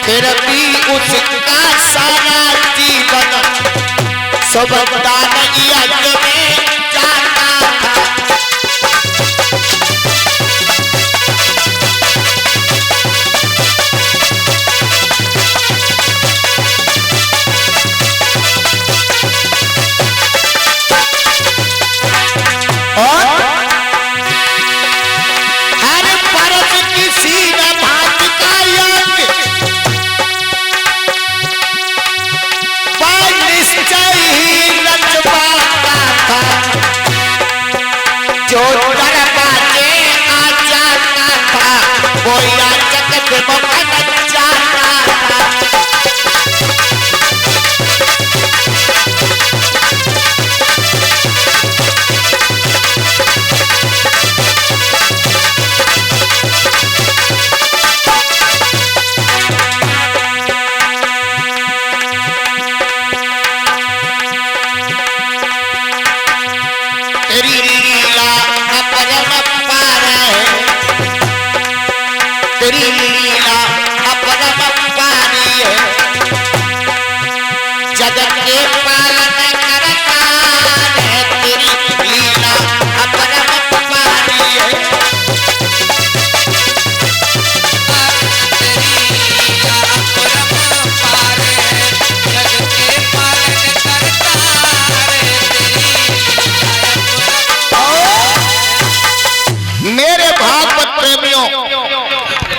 फिर भी उसका सारा जीवन सुबदान यज्ञ में जाता था।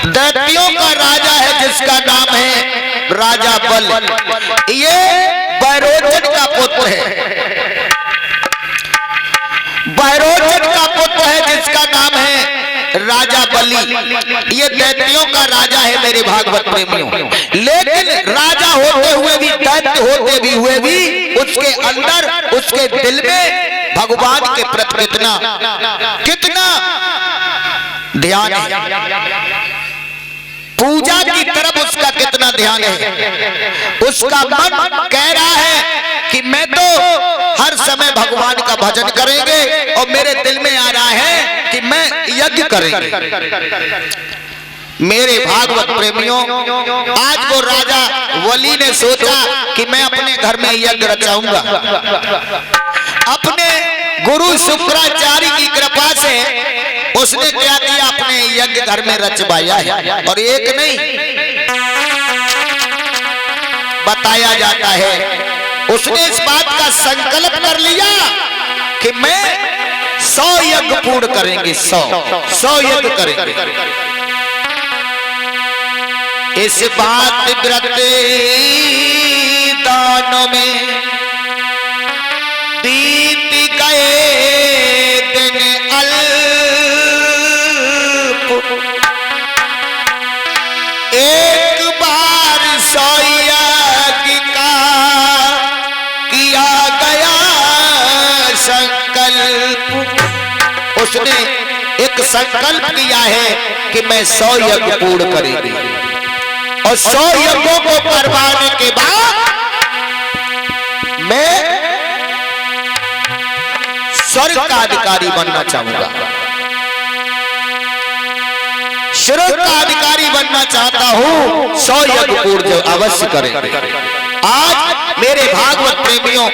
दैत्यों का राजा है जिसका नाम है राजा बल। ये बैरोचन का पुत्र है, बैरोचन का पुत्र है जिसका नाम है राजा बलि। ये दैत्यों का राजा है मेरे भागवत प्रेमियों। लेकिन राजा होते हुए भी, दैत्य होते भी हुए भी उसके अंदर, उसके दिल में भगवान के प्रति कितना ध्यान है, पूजा की तरफ उसका कितना ध्यान है। उसका मन कह रहा है कि मैं तो हर समय भगवान का भजन करेंगे, और मेरे दिल में आ रहा है कि मैं यज्ञ करेंगे। मेरे भागवत प्रेमियों, आज वो राजा वली ने सोचा कि मैं अपने घर में यज्ञ रचाऊंगा। अपने गुरु शुक्राचार्य की कृपा से उसने क्या किया, अपने यज्ञ घर में रचवाया है। और एक नहीं, बताया जाता है उसने इस बात का संकल्प कर लिया कि मैं 100 यज्ञ पूर्ण करेंगे, 100 यज्ञ करेंगे। इस बात व्रत दान में बीत गए दिन अल्प, एक बार 100 यज्ञ का किया गया संकल्प। उसने एक संकल्प किया है कि मैं 100 यज्ञ पूर्ण करेंगे, और 100 यज्ञों को करवाने के बाद मैं स्वर्ग का अधिकारी बनना चाहूंगा, स्वर्ग का अधिकारी बनना चाहता हूं। 100 यज्ञ पूर्ण अवश्य करेंगे। आज मेरे भागवत प्रेमियों,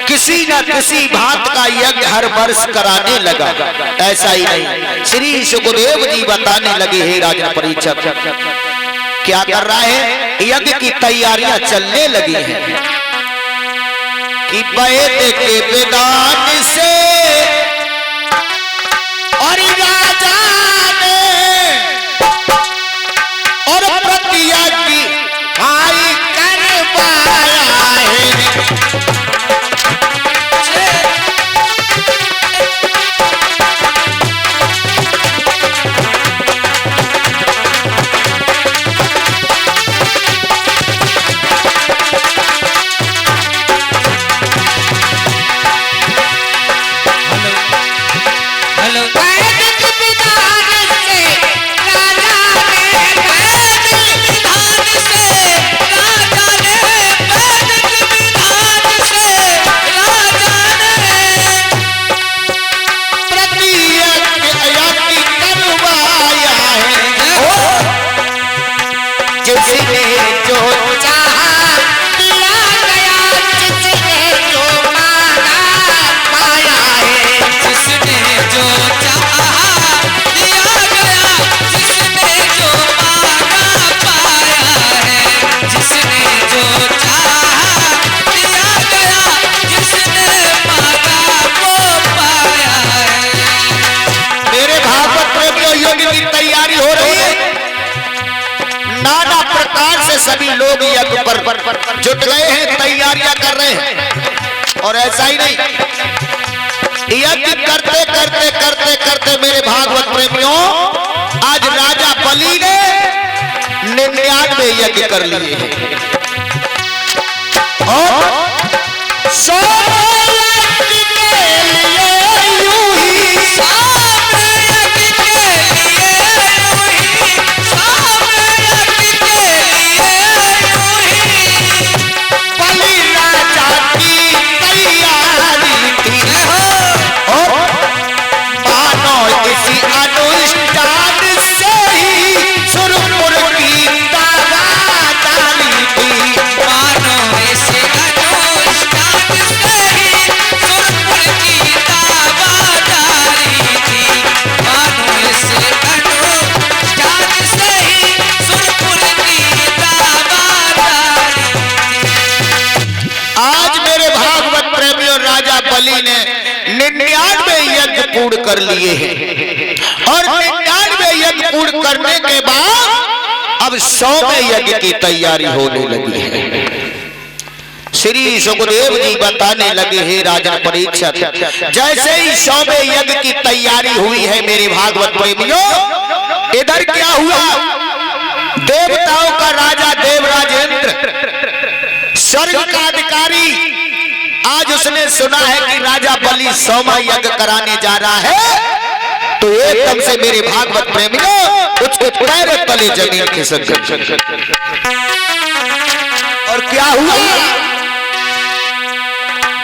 किसी न किसी भांत का यज्ञ हर वर्ष कराने लगा। ऐसा ही नहीं, श्री सुखदेव जी बताने लगे, हे राजन परीक्षक, क्या कर रहा है, यज्ञ की तैयारियां चलने लगी हैं कि वैद के विधान से और राजा ने और प्रतियज्ञ हाई करवाया है। किसी ने सभी लोग यज्ञ पर जुट गए हैं, तैयारियां कर रहे हैं। और ऐसा ही नहीं, यज्ञ करते करते करते करते मेरे भागवत प्रेमियों, आज राजा बलि ने 99 यज्ञ कर लिए हैं। और 100 यज्ञ के लिए यूं ही, 100 यज्ञ के लिए यूं ही, 100 यज्ञ के लिए यूं ही, बलि राजा की तैयारी थी। और मानो इसी अनुष्ठान से ही सुरपुर की दावा डाली थी। मानो इसी अनुष्ठान से ही सुरपुर की दावा डाली थी। मानो इसी अनुष्ठान से ही सुरपुर की दावा डाली थी। आज मेरे भागवत प्रेमियों, राजा बलि ने 99 यज्ञ पूर्ण कर लिए हैं। और 99 यज्ञ पूर्ण करने के बाद अब 100वें यज्ञ की तैयारी होने लगी है। श्री सुखदेव जी बताने लगे, हे राजा परीक्षित, जैसे ही 100वें यज्ञ की तैयारी हुई है मेरे भागवत प्रेमियों, इधर क्या हुआ? देवताओं का राजा देवराजेंद्र, स्वर्ग का अधिकारी, आज उसने सुना है कि राजा बलि 100वां यज्ञ कराने जा रहा है, तो एकदम से मेरे भागवत प्रेमियों उसके पैर तले जमीन खिसक गई। और क्या हुआ?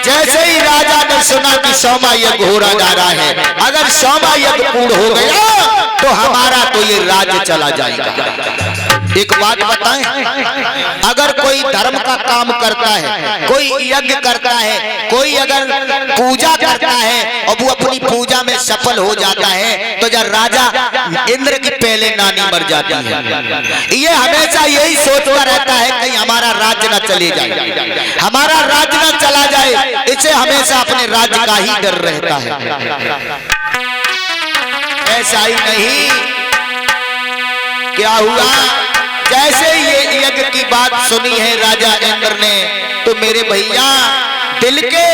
जैसे ही राजा ने सुना कि 100वां यज्ञ हो जा रहा है, अगर 100वां यज्ञ पूर्ण हो गया तो हमारा तो ये राज्य चला जाएगा। एक बात बताएं, अगर कोई धर्म का काम करता है, कोई यज्ञ करता है, कोई अगर पूजा करता है और वो अपनी पूजा में सफल हो जाता है, तो जब राजा इंद्र की पहले नानी मर जाती है, ये हमेशा यही सोचता रहता है कहीं हमारा राज्य न चले जाए, हमारा राज्य न चला जाए, इसे हमेशा अपने राज्य का ही डर रहता है। ऐसा ही नहीं, क्या हुआ? जैसे ये यज्ञ की बात सुनी है राजा इंद्र ने, तो मेरे भैया दिल के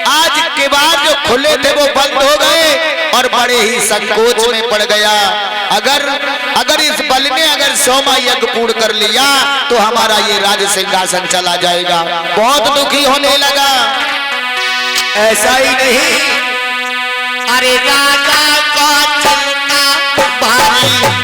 आज किवाड़ जो खुले थे वो बंद हो गए और बड़े ही संकोच में पड़ गया। अगर इस बल ने अगर 100वां यज्ञ पूर्ण कर लिया तो हमारा ये राज सिंहासन चला जाएगा। बहुत दुखी होने लगा। ऐसा ही नहीं, अरे राजा का चलना भारी,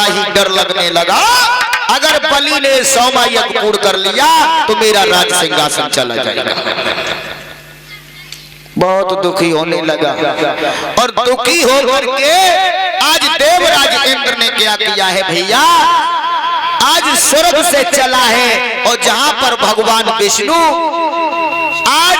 ही डर लगने लगा, अगर बलि ने 100वां यज्ञ पूर्ण कर लिया तो मेरा राज सिंहासन चला जाएगा। बहुत दुखी होने लगा और दुखी होकर के आज देवराज इंद्र ने क्या किया है भैया, आज स्वर्ग से चला है और जहां पर भगवान विष्णु आज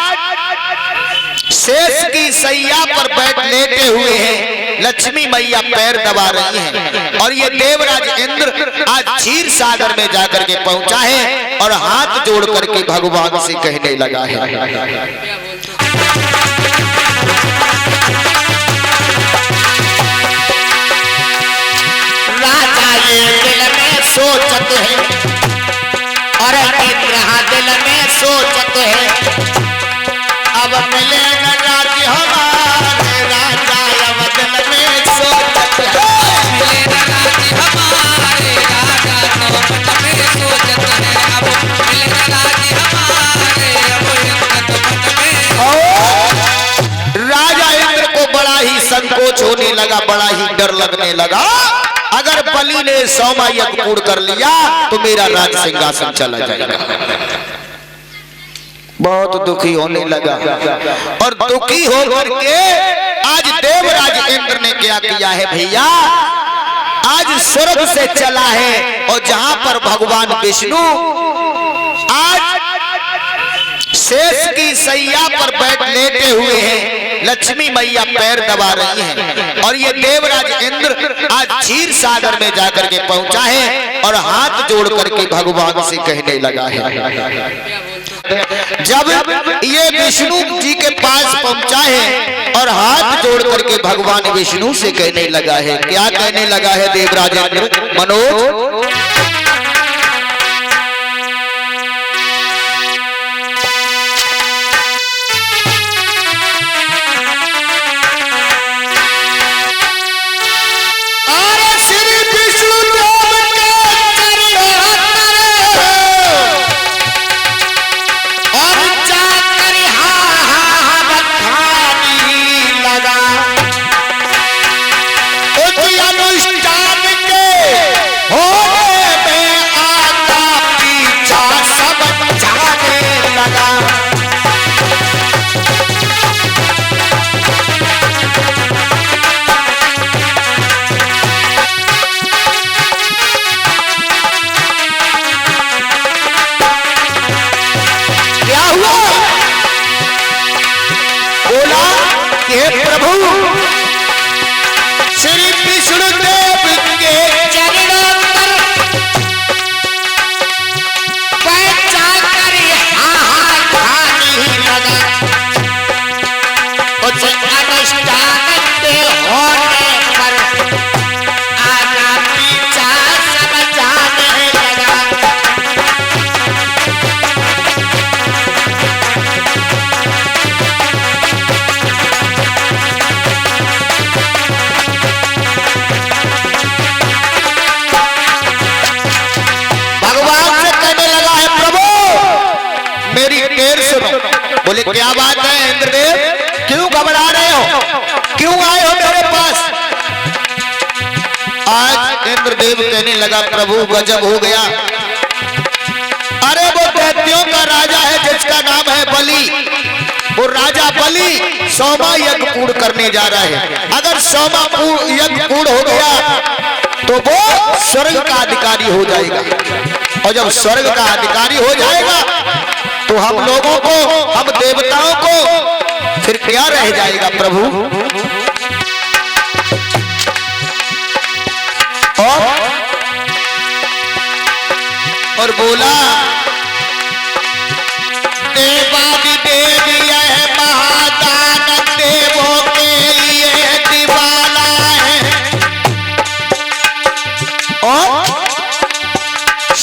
शेष की सैया पर बैठ लेटे हुए हैं, लक्ष्मी मैया पैर दबा रही हैं और ये देवराज इंद्र आज क्षीर सागर में जाकर के पहुंचा है और हाथ जोड़ करके भगवान से कहने लगा है, राजा ये दिल में सोचत है और इंद्र दिल में सोचत है, अब मिलेगा राज्य हमारे राजा, अब दिल में सोचत है, मिलेगा राज्य हमारे राजा, तो मन में सोचत है, अब मिलेगा राज्य हमारे, अब इंद्र तो मन में। राजा इंद्र को बड़ा ही संकोच होने लगा, बड़ा ही डर लगने लगा, अगर बलि ने 100वां यज्ञ पूर्ण कर लिया तो मेरा राज सिंहासन चला जाएगा। बहुत दुखी होने लगा और दुखी होकर के आज देवराज इंद्र ने क्या किया है भैया, आज स्वर्ग से चला है और जहां पर भगवान विष्णु आज शेष की सैया पर बैठ लेटे हुए हैं, लक्ष्मी मैया पैर दबा रही हैं और ये देवराज इंद्र आज क्षीर सागर में जाकर के पहुंचा है और हाथ जोड़ करके भगवान से कहने लगा है। जब ये विष्णु जी के पास पहुंचा है और हाथ जोड़ करके भगवान विष्णु से कहने लगा है, क्या कहने लगा है देवराज इंद्र मनोज, बोले क्या बात है इंद्रदेव, क्यों घबरा रहे हो, क्यों आए हो मेरे पास। आज इंद्रदेव कहने लगा प्रभु गजब हो गया, अरे वो दैत्यों का राजा है जिसका नाम है बलि, वो राजा बलि 100वां यज्ञ पूर्ण करने जा रहा है, अगर 100वां यज्ञ पूर्ण हो गया तो वो स्वर्ग का अधिकारी हो जाएगा और जब स्वर्ग का अधिकारी हो जाएगा तो हम लोगों को, हम देवताओं को फिर क्या रह जाएगा प्रभु। और बोला देवादिदेव यह महादान देवों के लिए दिवाला है और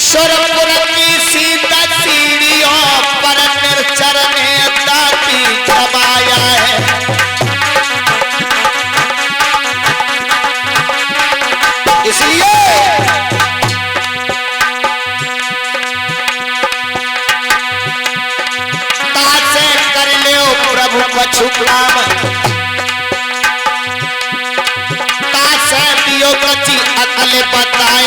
स्वर्गपुर की सीता सीढ़ियों पर निर्चर ने दाती जमाया है। इसलिए तासे कर ले प्रभु कछु काम, तासे दियो कची अकल बताए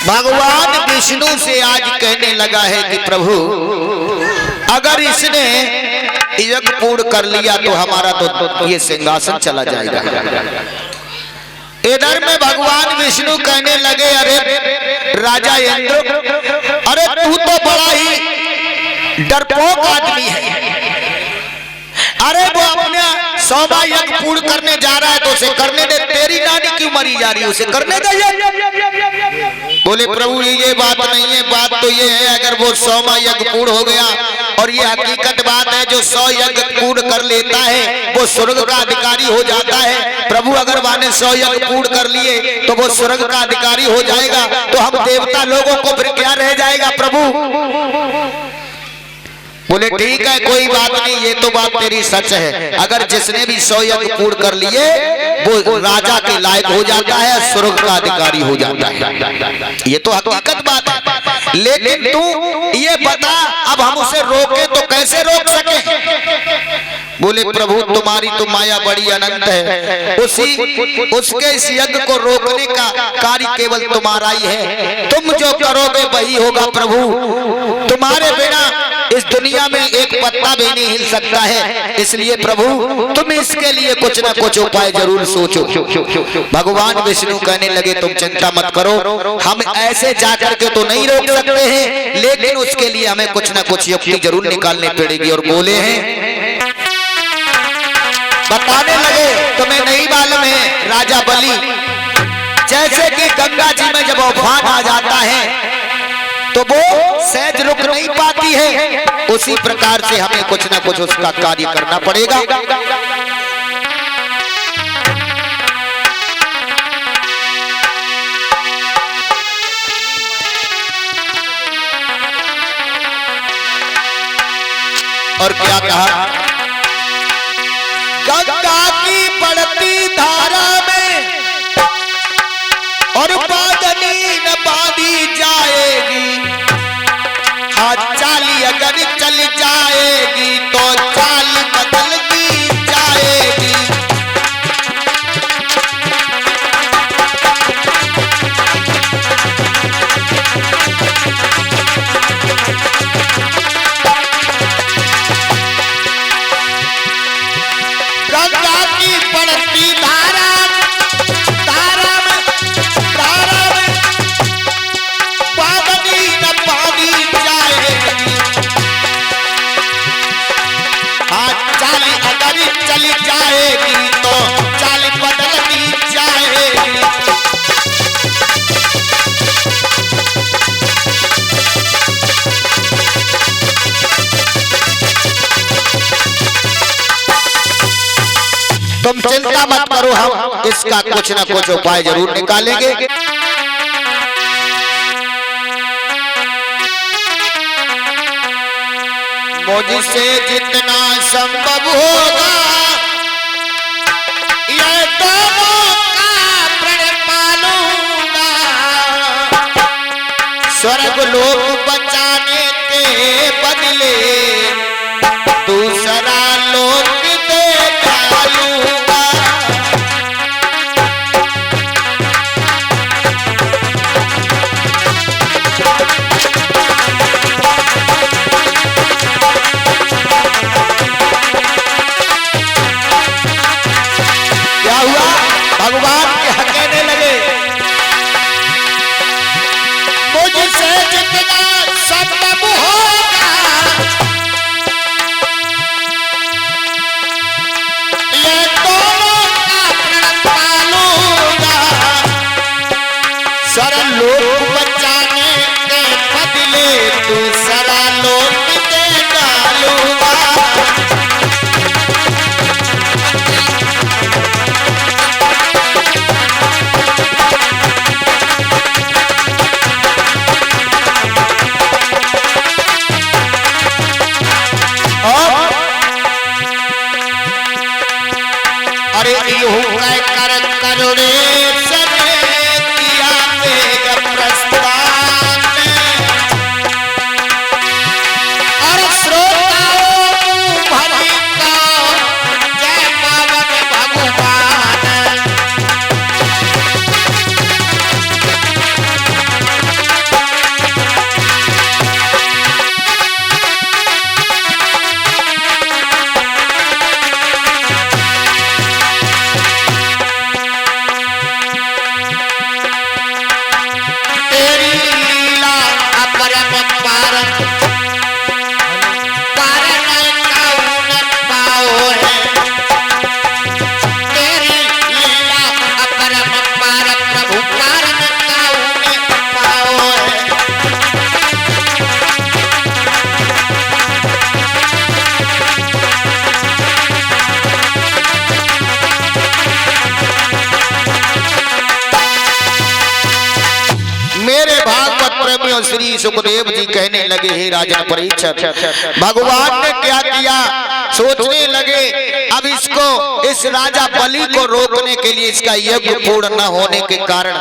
भगवान विष्णु से आज कहने लगा है कि प्रभु अगर इसने यज्ञ पूर्ण कर लिया तो हमारा तो ये सिंहासन चला जाएगा। इधर में भगवान विष्णु कहने लगे, अरे राजा इंद्र, अरे तू तो बड़ा ही डरपोक आदमी है। अरे वो अपना 100वां यज्ञ पूर्ण करने जा रहा है तो उसे करने दे, तेरी नानी क्यों मरी जा रही है, उसे करने दे। बोले प्रभु ये बात नहीं है, बात तो ये है अगर वो 100वां यज्ञ पूर्ण हो गया, और ये हकीकत बात है जो 100 यज्ञ पूर्ण कर लेता है वो स्वर्ग का अधिकारी हो जाता है। प्रभु अगर माने 100 यज्ञ पूर्ण कर लिए तो वो स्वर्ग का अधिकारी हो जाएगा, तो हम देवता लोगों को फिर क्या रह जाएगा प्रभु। बोले ठीक है कोई बात नहीं, ये तो बात तेरी सच है। अगर जिसने भी 100 यज्ञ पूर्ण कर लिए वो राजा के लायक हो जाता है, स्वर्ग का अधिकारी हो जाता है, ये तो हकीकत बात है। लेकिन तू ये बता अब हम उसे रोके तो कैसे रोक सके। बोले प्रभु तुम्हारी तो माया बड़ी अनंत है, उसके इस यज्ञ को रोकने का कार्य केवल तुम्हारा ही है। तुम जो करोगे वही होगा प्रभु, तुम्हारे बिना इस दुनिया में एक पत्ता भी नहीं हिल सकता है। इसलिए प्रभु तुम इसके लिए कुछ ना कुछ उपाय जरूर सोचो। भगवान विष्णु कहने लगे तुम चिंता मत करो, हम ऐसे जाकर के तो नहीं रोक सकते हैं, लेकिन उसके लिए हमें कुछ ना कुछ युक्ति जरूर निकालनी पड़ेगी। और बोले हैं, बताने लगे तुम्हें नहीं मालूम है राजा बलि, जैसे कि गंगा जी में जब उफान आ जाता है तो वो सहज रुक नहीं पाती है, उसी प्रकार से हमें कुछ ना कुछ उसका कार्य करना पड़ेगा। और क्या कहा, गंगा की बढ़ती धारा में और बादनी न बांधी जाएगी, हाँ चाली अगर चल जाएगी तो चाल बदल दी जाएगी। गंगा की बढ़ती धारा में बादनी न बांधी जाएगी, हाँ चाली अगर चली जाएगी तो चाल बदल दी जाएगी। तुम चिंता मत करो, हम इसका कुछ ना कुछ उपाय जरूर निकालेंगे। मुझसे जितना संभव होगा ये दोनों का प्रण पालूंगा, स्वर्ग लोक बचाने के बदले दूसरा लोक दे डालूंगा। क्या हुआ, भगवान के कहने लगे मुझसे जितना संभव होगा ये दोनों का प्रण पालूंगा, सरल लोक बचाने के बदले दूसरा लोक दे डालूंगा। अरे यूं कर करुणे सने किया तेग प्रस्थान, प्रेमियों, श्री सुखदेव जी कहने लगे, हे राजन परीक्षित, भगवान ने क्या किया? सोचने लगे अब इसको, इस राजा बलि को रोकने के लिए इसका यज्ञ पूर्ण न होने के कारण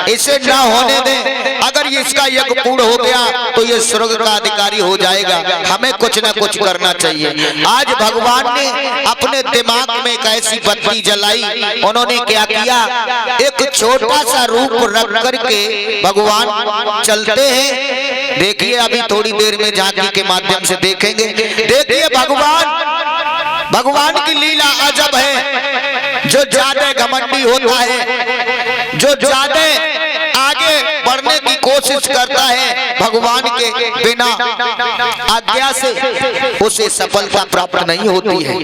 इसे न होने दें। अगर ये इसका यज्ञ पूर्ण हो गया तो ये स्वर्ग का अधिकारी हो जाएगा, हमें कुछ न कुछ करना चाहिए। आज भगवान ने अपने दिमाग में एक ऐसी बत्ती जलाई, उन्होंने क्या किया? एक छोटा सा रूप रख करके भगवान चलते हैं। देखिए अभी थोड़ी देर में झांकी के माध्यम से देखेंगे। देखिए भगवान की लीला अजब है। जो ज्यादा घमंडी होता है, जो ज्यादा आगे बढ़ने की कोशिश करता है भगवान के बिना आज्ञा से, उसे सफलता प्राप्त नहीं होती है।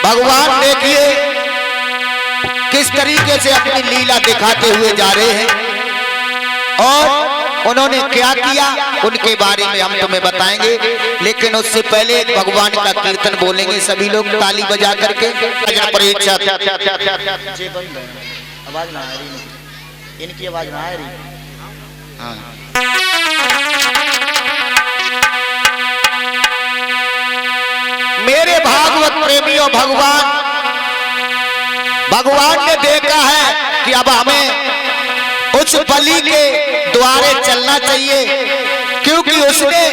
भगवान देखिए किस तरीके से अपनी लीला दिखाते हुए जा रहे हैं, और उन्होंने क्या किया उनके बारे में हम तुम्हें बताएंगे। लेकिन उससे पहले भगवान का कीर्तन बोलेंगे सभी लोग ताली बजा करके। आवाज ना आ रही, इनकी आवाज ना आ रही। मेरे भागवत प्रेमियों, भगवान ने देखा है कि अब हमें उस बलि के द्वारे चलना चाहिए, क्योंकि उसने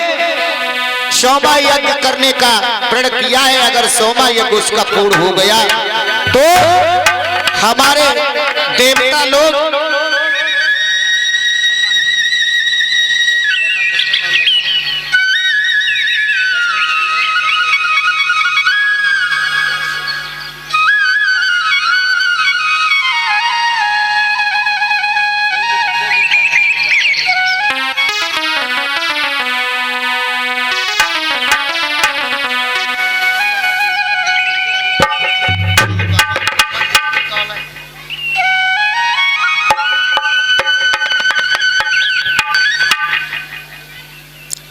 सोमा यज्ञ करने का प्रण किया है। अगर सोमा यज्ञ उसका पूर्ण हो गया तो हमारे देवता लोग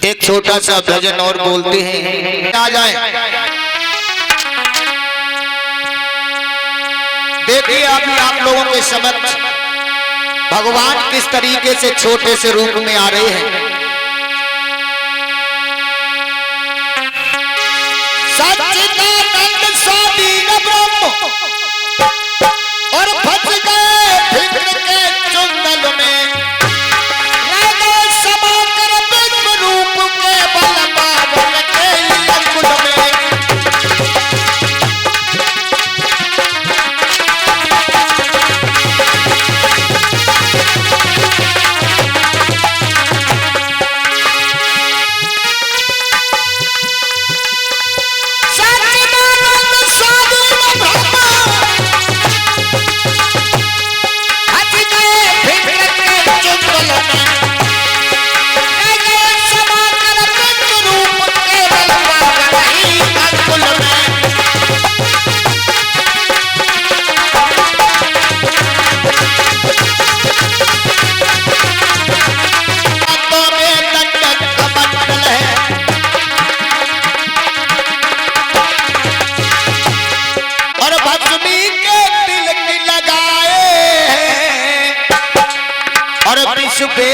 एक छोटा सा भजन और बोलते हैं, आ जाए। देखिए अभी आप लोगों के समक्ष भगवान किस तरीके से छोटे से रूप में आ रहे हैं। सच्चिदानंद स्वाधीन ब्रह्म और फंस गए फिक्र के चुंगल में,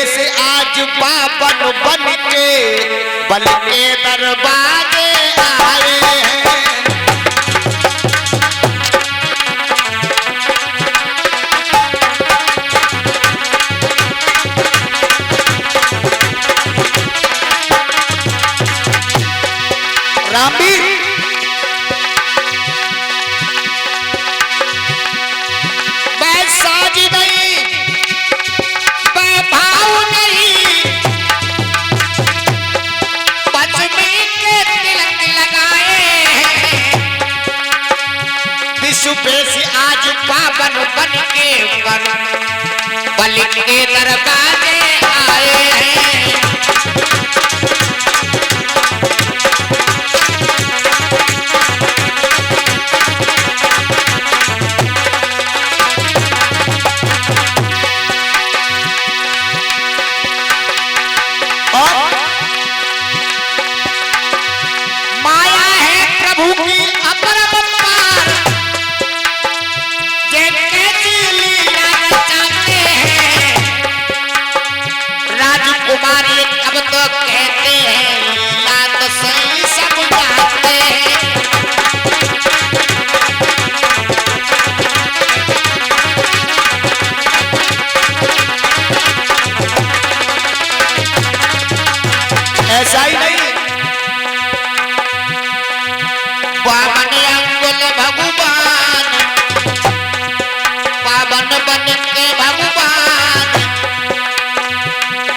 से आज पावन बन के बल के दरबारे आए हैं। रामी मैं साज नहीं, मैं भाव नहीं, पत्नी के तिलक लगाए हैं। विश्व पे से आज पावन बन के बलि के दरबारे आए हैं। कहते हैं लीला तो सही सब जानते हैं। ऐसा ही नहीं, पावन अंगुल भगवान, पावन बन के भगवान,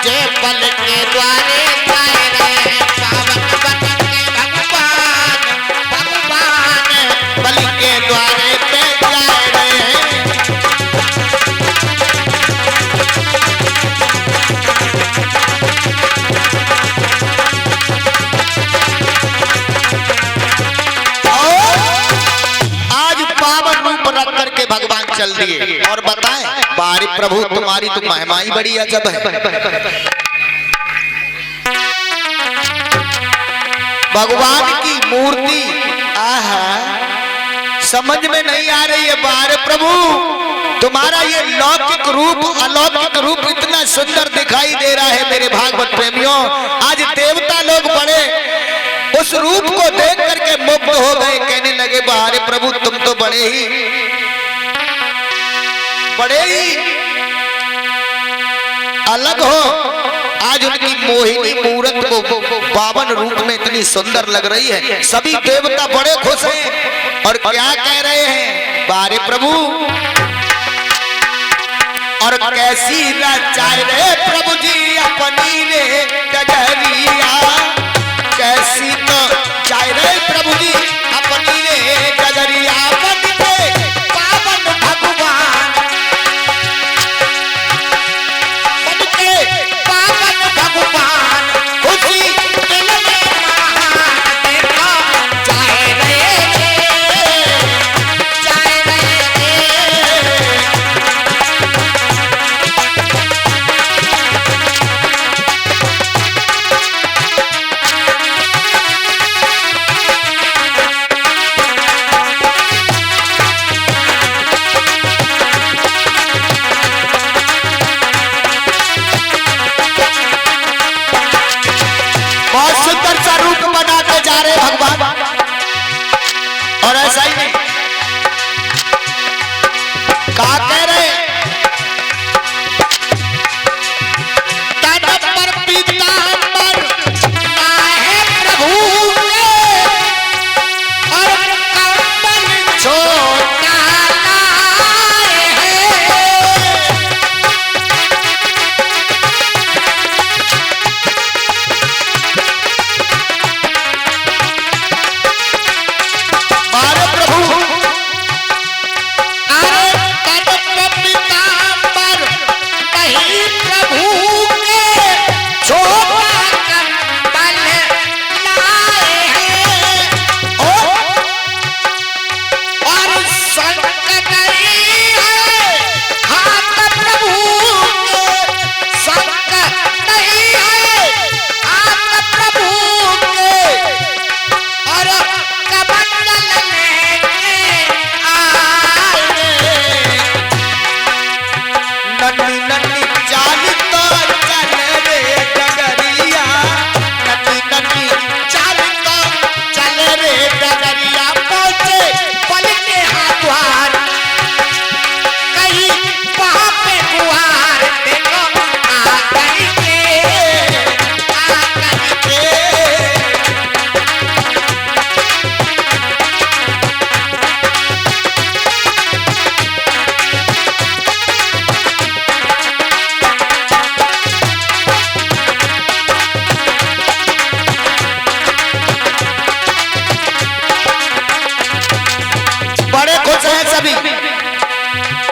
जय बल के द्वारे जाए रे, पावन बन के भगवान, भगवान बल के द्वारे पे जाए रे। करके भगवान चल दिए और बताएं, बारी प्रभु तुम्हारी तो महिमा ही बड़ी अजब है। भगवान की मूर्ति आहा समझ में नहीं आ रही है। बारे प्रभु तुम्हारा ये लौकिक रूप अलौकिक रूप इतना सुंदर दिखाई दे रहा है मेरे भागवत प्रेमियों। आज देवता लोग बड़े उस रूप को देख करके मुग्ध हो गए, कहने लगे बारे प्रभु तुम तो बड़े ही अलग हो। आज उनकी मोहिनी मूरत को पावन रूप में इतनी सुंदर लग रही है, सभी देवता बड़े खुश हैं और क्या कह रहे हैं बारे प्रभु, और कैसी रचाए रे प्रभु जी अपनी रे डगरिया, कैसी तो चाहे रे प्रभु जी अपनी रे डगरिया, बन के पावन भगवान, बन के पावन भगवान, खुशी दिल में महान देखा, चाहे रे चाहे रे। भगवान और ऐसा ही नहीं कहा कह रहे तन पर पीतांबर नाहे प्रभु के और कंबल छोटा लाए हैं।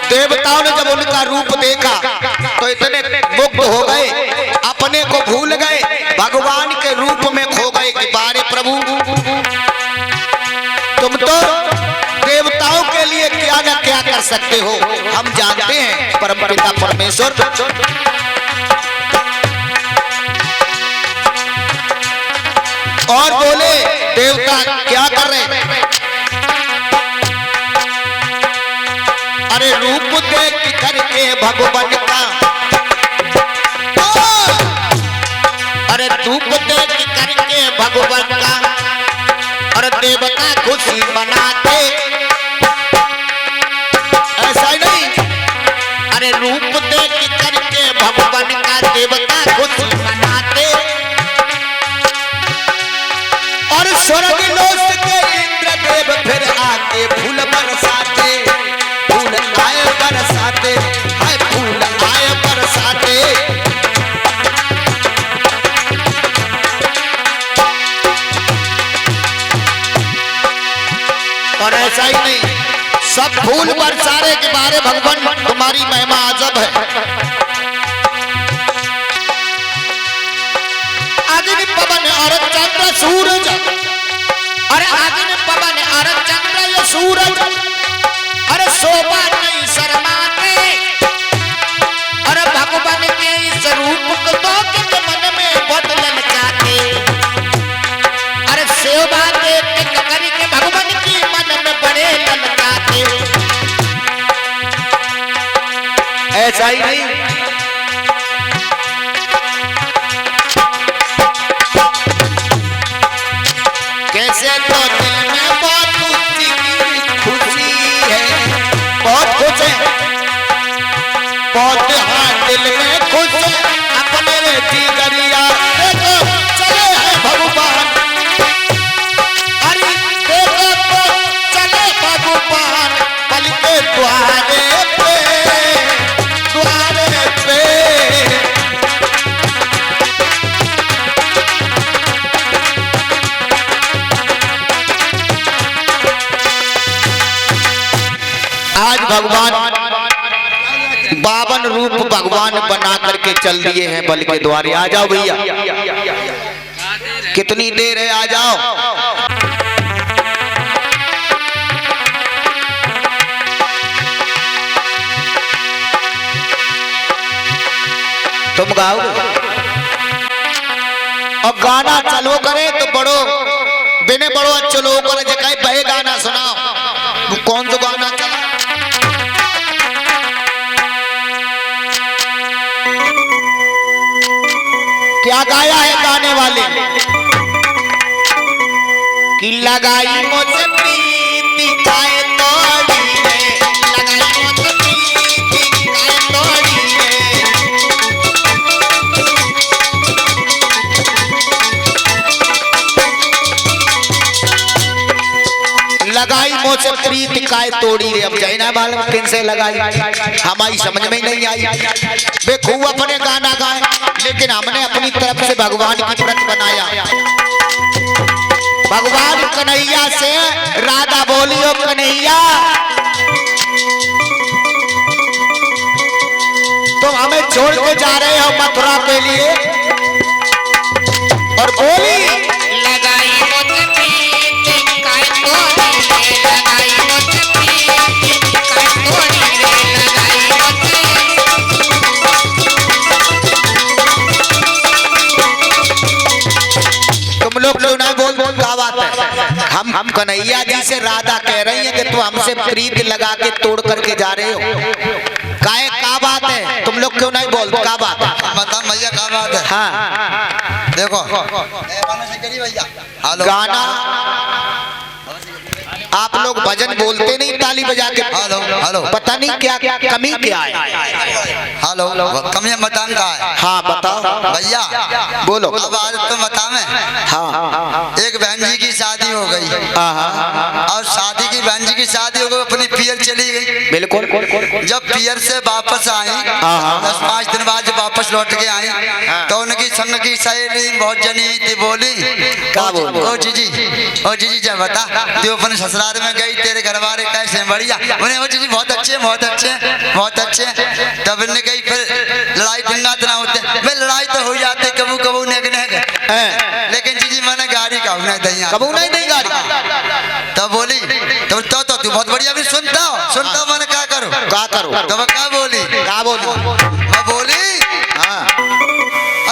देवताओं ने जब उनका रूप देखा तो इतने मुग्ध हो गए, अपने को भूल गए, भगवान के रूप में खो गए कि बारे प्रभु तुम तो देवताओं के लिए क्या न क्या कर सकते हो, हम जानते हैं परमपिता परमेश्वर। और बोले देवता क्या कर रहे हैं? अरे रूप देख करके भगवान का, अरे धूप देख करके भगवान का और देवता खुशी मनाते। ऐसा ही नहीं, अरे रूप देख करके भगवान का देवता खुशी मनाते और स्वर्ग लोक के इंद्रदेव फिर आके फूल बरसाते, फूल आए बरसाते, हाय फूल आए बरसाते। और ऐसा ही नहीं, सब फूल बरसाने के बारे भगवान तुम्हारी महिमा अजब है। अग्नि पवन और चंद्र सूरज, अरे अग्नि पवन और चंद्र ये सूरज, अरे शोभा नहीं शर्माते, अरे भगवान के इस रूप को के मन में बदलन चाहते, अरे शोभा देख करके भगवान की मन में बड़े ललचाते। ऐसा ही नहीं, कैसे तो दिल में बहुत खुशी है, बहुत खुश है, बहुत हाँ दिल में खुश है, अपने जिगरिया देखो चले हैं भगवान, अरे देखो तो चले भगवान पल के द्वारे पे, द्वारे पे। आज भगवान 52 रूप भगवान बना करके चल दिए हैं बल के द्वारे। आ जाओ भैया, कितनी देर है, आ जाओ। तुम गाओ और गाना चलो करे तो बड़ो बिने बड़ो अच्छो लोग करे जगह बहे गाना सुनाओ। वो कौन सा गाना चला? क्या गाया है गाने वाले कि लगाई मुझे प्रीति काय तोड़ी है, लगाई मुझे प्रीति काय तोड़ी है। लगाई मुझे प्रीति काय तोड़ी रे। अब जैना बाल किन से लगाई हमारी समझ में नहीं आई। वे खूब अपने गाना गाए लेकिन हमने अपनी तरफ से भगवान की व्रत बनाया। भगवान कन्हैया से राधा बोली ओ कन्हैया तुम हमें छोड़ के जा रहे हो मथुरा के लिए, और बोली लगाई मुझे प्रीति काय तोड़ी रे, लगाई मुझे प्रीति काय तोड़ी रे, लगाई मुझे। तुम लोग क्यों ना बोल बोल का बात है? हम कन्हैया जी से राधा कह रही है कि तुम हमसे प्रीत लगा के तोड़ करके जा रहे हो। काहे का बात है? तुम लोग क्यों नहीं बोल का बात है? बता भैया क्या बात है? हाँ देखो गाना आप लोग भजन बोलते नहीं ताली बजा के। हेलो हेलो, पता नहीं क्या कमी क्या है। हेलो कमी मतदान का है। हाँ बताओ भैया बोलो। अब आज तो बता में हाँ एक बहन जी की शादी हो गई और शादी की बहन जी की शादी हो गई, अपनी पियर चली गई। बिल्कुल। जब पियर से वापस आई 10-5 दिन बाद जब वापस लौट के आई तो उनकी संग की सहेली बहुत जनी थी, बोली क्या बोली? ओ जीजी जब बता जो अपने ससुराल में गई तेरे घर वाले कैसे? बढ़िया। उन्हें ओ जीजी बहुत अच्छे बहुत अच्छे बहुत अच्छे। तब इन्हें गई फिर लड़ाई दंगा ना होते, भाई लड़ाई तो हो जाते कबू कबू नेक लेकिन जीजी मैंने गाड़ी का उन्हें दैया कबू नहीं देंगे गाड़ी। तब बोली तो तू बहुत बढ़िया भी सुनता हो मैंने क्या करो तो क्या बोली मैं बोली हाँ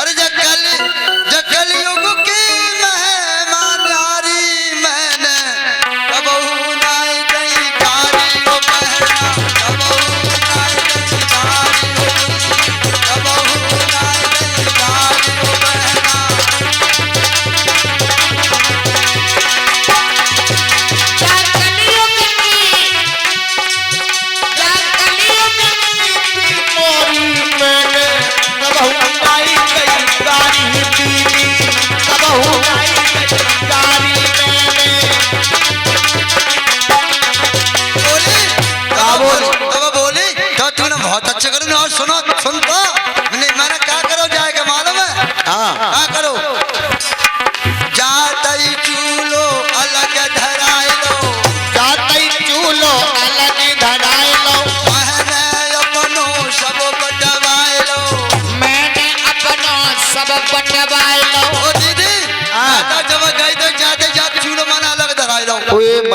अरे जकल युग की मेहमान यारी मैंने कबहू नाई दई कारी ओ बहना, कबहू नाई दई कारी ओ, कबहू नाई दई कारी ओ बहना।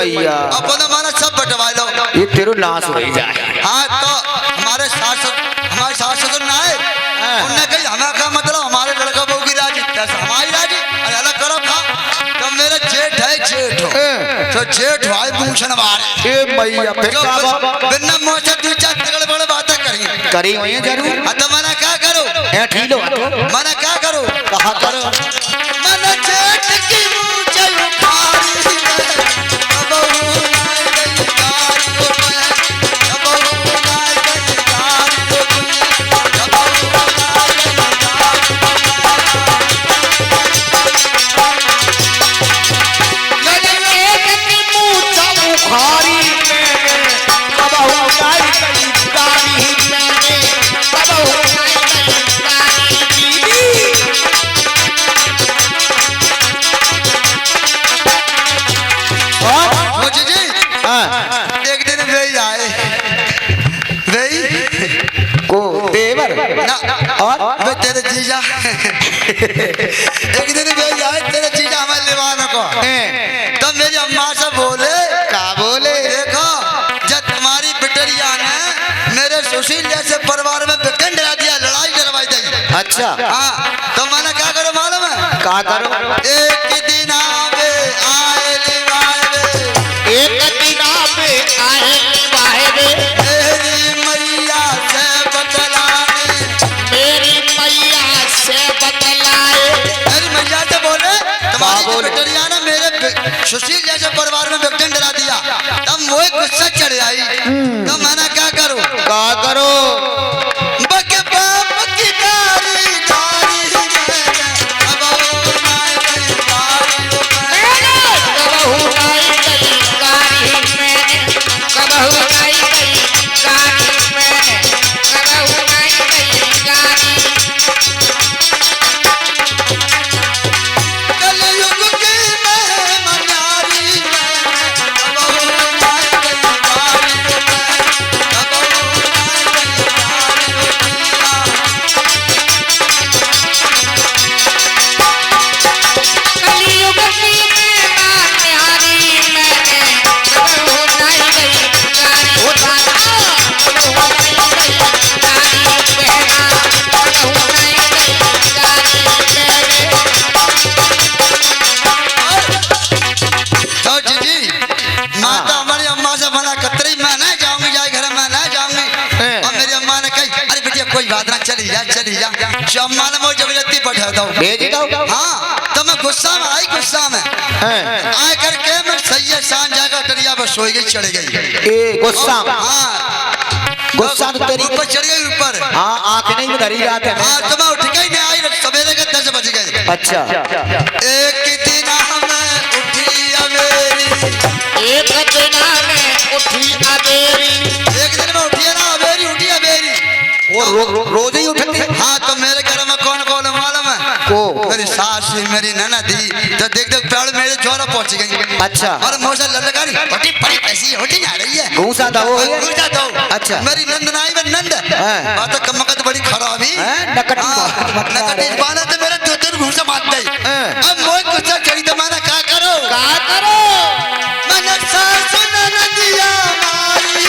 मैया अपन माना सब बंटवा लो। ये तेरो नाश हो जाए। हाँ तो हमारे सास ससुर ना है, उनने कही हमें का मतलब हमारे लड़का बहू की राजी, हमारी राजी अरे अलग करो खा। तो मेरे जेठ है जेठ तो जेठ भाई पूछन मारे ए मैया फिर का बिना मोचा दू चार तिगड़ बड़े बातें करी हुई है जरूर। तो मना क्या करो ए ठीलो मना क्या करो कहा करो मन जेठ की मूंछ उखाड़ी बहू नाई गई गारी को मैं बहू नाई गई गारी को मैं बहू नाई गई उखाड़ी कबहू नाई गई गारी मैंने कबहू नाई गई गारी और मुझे जी एक दिन वे आए वे को देवर ना और वे तेरे जीजा एक दिन वे आए तेरे जीजा हमारे लिवान को तो मेरी अम्मा से बोले का बोले देखो जब तुम्हारी बिटरिया ने मेरे सुशील जैसे परिवार में विकन डरा दिया, लड़ाई डरवाई दी। अच्छा हाँ तो मैंने क्या करो मालूम है का करो एक दिन आवे आए लिवाए एक दिन पे आए बाहरे मेरी मैया से बतलाने मेरी मैया से बतलाए मेरी मैया से बोले तुम्हारी बोले? बिटरिया ने मेरे सुशील जैसे परिवार में विकन डरा दिया। तब मुझे गुस्सा चढ़ आई तो मैंने क्या करूं का करो बके बाप की गारी गारी मैंने अब वो नाई गई गारी को मैं कबहू नाई गई गारी मैंने कबहू नाई गई गारी मैंने कबहू नाई गई गारी कलयुग की मैं मनारी मैंने अब वो नाई गई गारी को मैं अब वो नाई गई गारी को मैं कलयुग की मैं न्यारी मैंने कबहू नाई गई गारी ओ दादा कबहू नाई गई गारी बहना कबहू नाई गई गारी तो जी माता हमारी अम्मा से मना कतरी मैं नहीं जाऊंगी जाए घर में नहीं जाऊंगी। और मेरी अम्मा ने कही अरे बेटिया कोई बात ना चली जा जो अम्मा ने मुझे जबरदस्ती बैठा दो भेज दो हाँ तो मैं गुस्सा में आई गुस्सा में आए करके मैं सैयद शान जाकर टरिया पर सोई गई चढ़ गई। ए गुस्सा में हाँ गुस्सा तो तेरी ऊपर चढ़ गई ऊपर हाँ आंख नहीं धरी जाते हाँ तो मैं उठ गई नहीं आई सवेरे के 10 बज गए। अच्छा एक दिन हमें उठी अमेरी एक दिन में उठी अबेरी एक दिन में उठी है ना अमेरी उठी अमेरी वो रोज ही उठती हाँ तो मेरे घर में कौन कौन मालूम है को मेरी सास मेरी ननदी तो देख देख पेड़ मेरे जोरा पहुंच गई। अच्छा और मौसा ललकारी होटी पड़ी कैसी होटी जा रही है घूसा था वो घूसा दो अच्छा मेरी नंदनाई में नंद हाँ। बात कमकत बड़ी खराबी नकटी नकटी बाना तो मेरा दो तीन घूसा मार गई। हाँ। अब मोह गुस्सा चढ़ी तो मैंने क्या करो का करो मैंने सास ननदिया मारी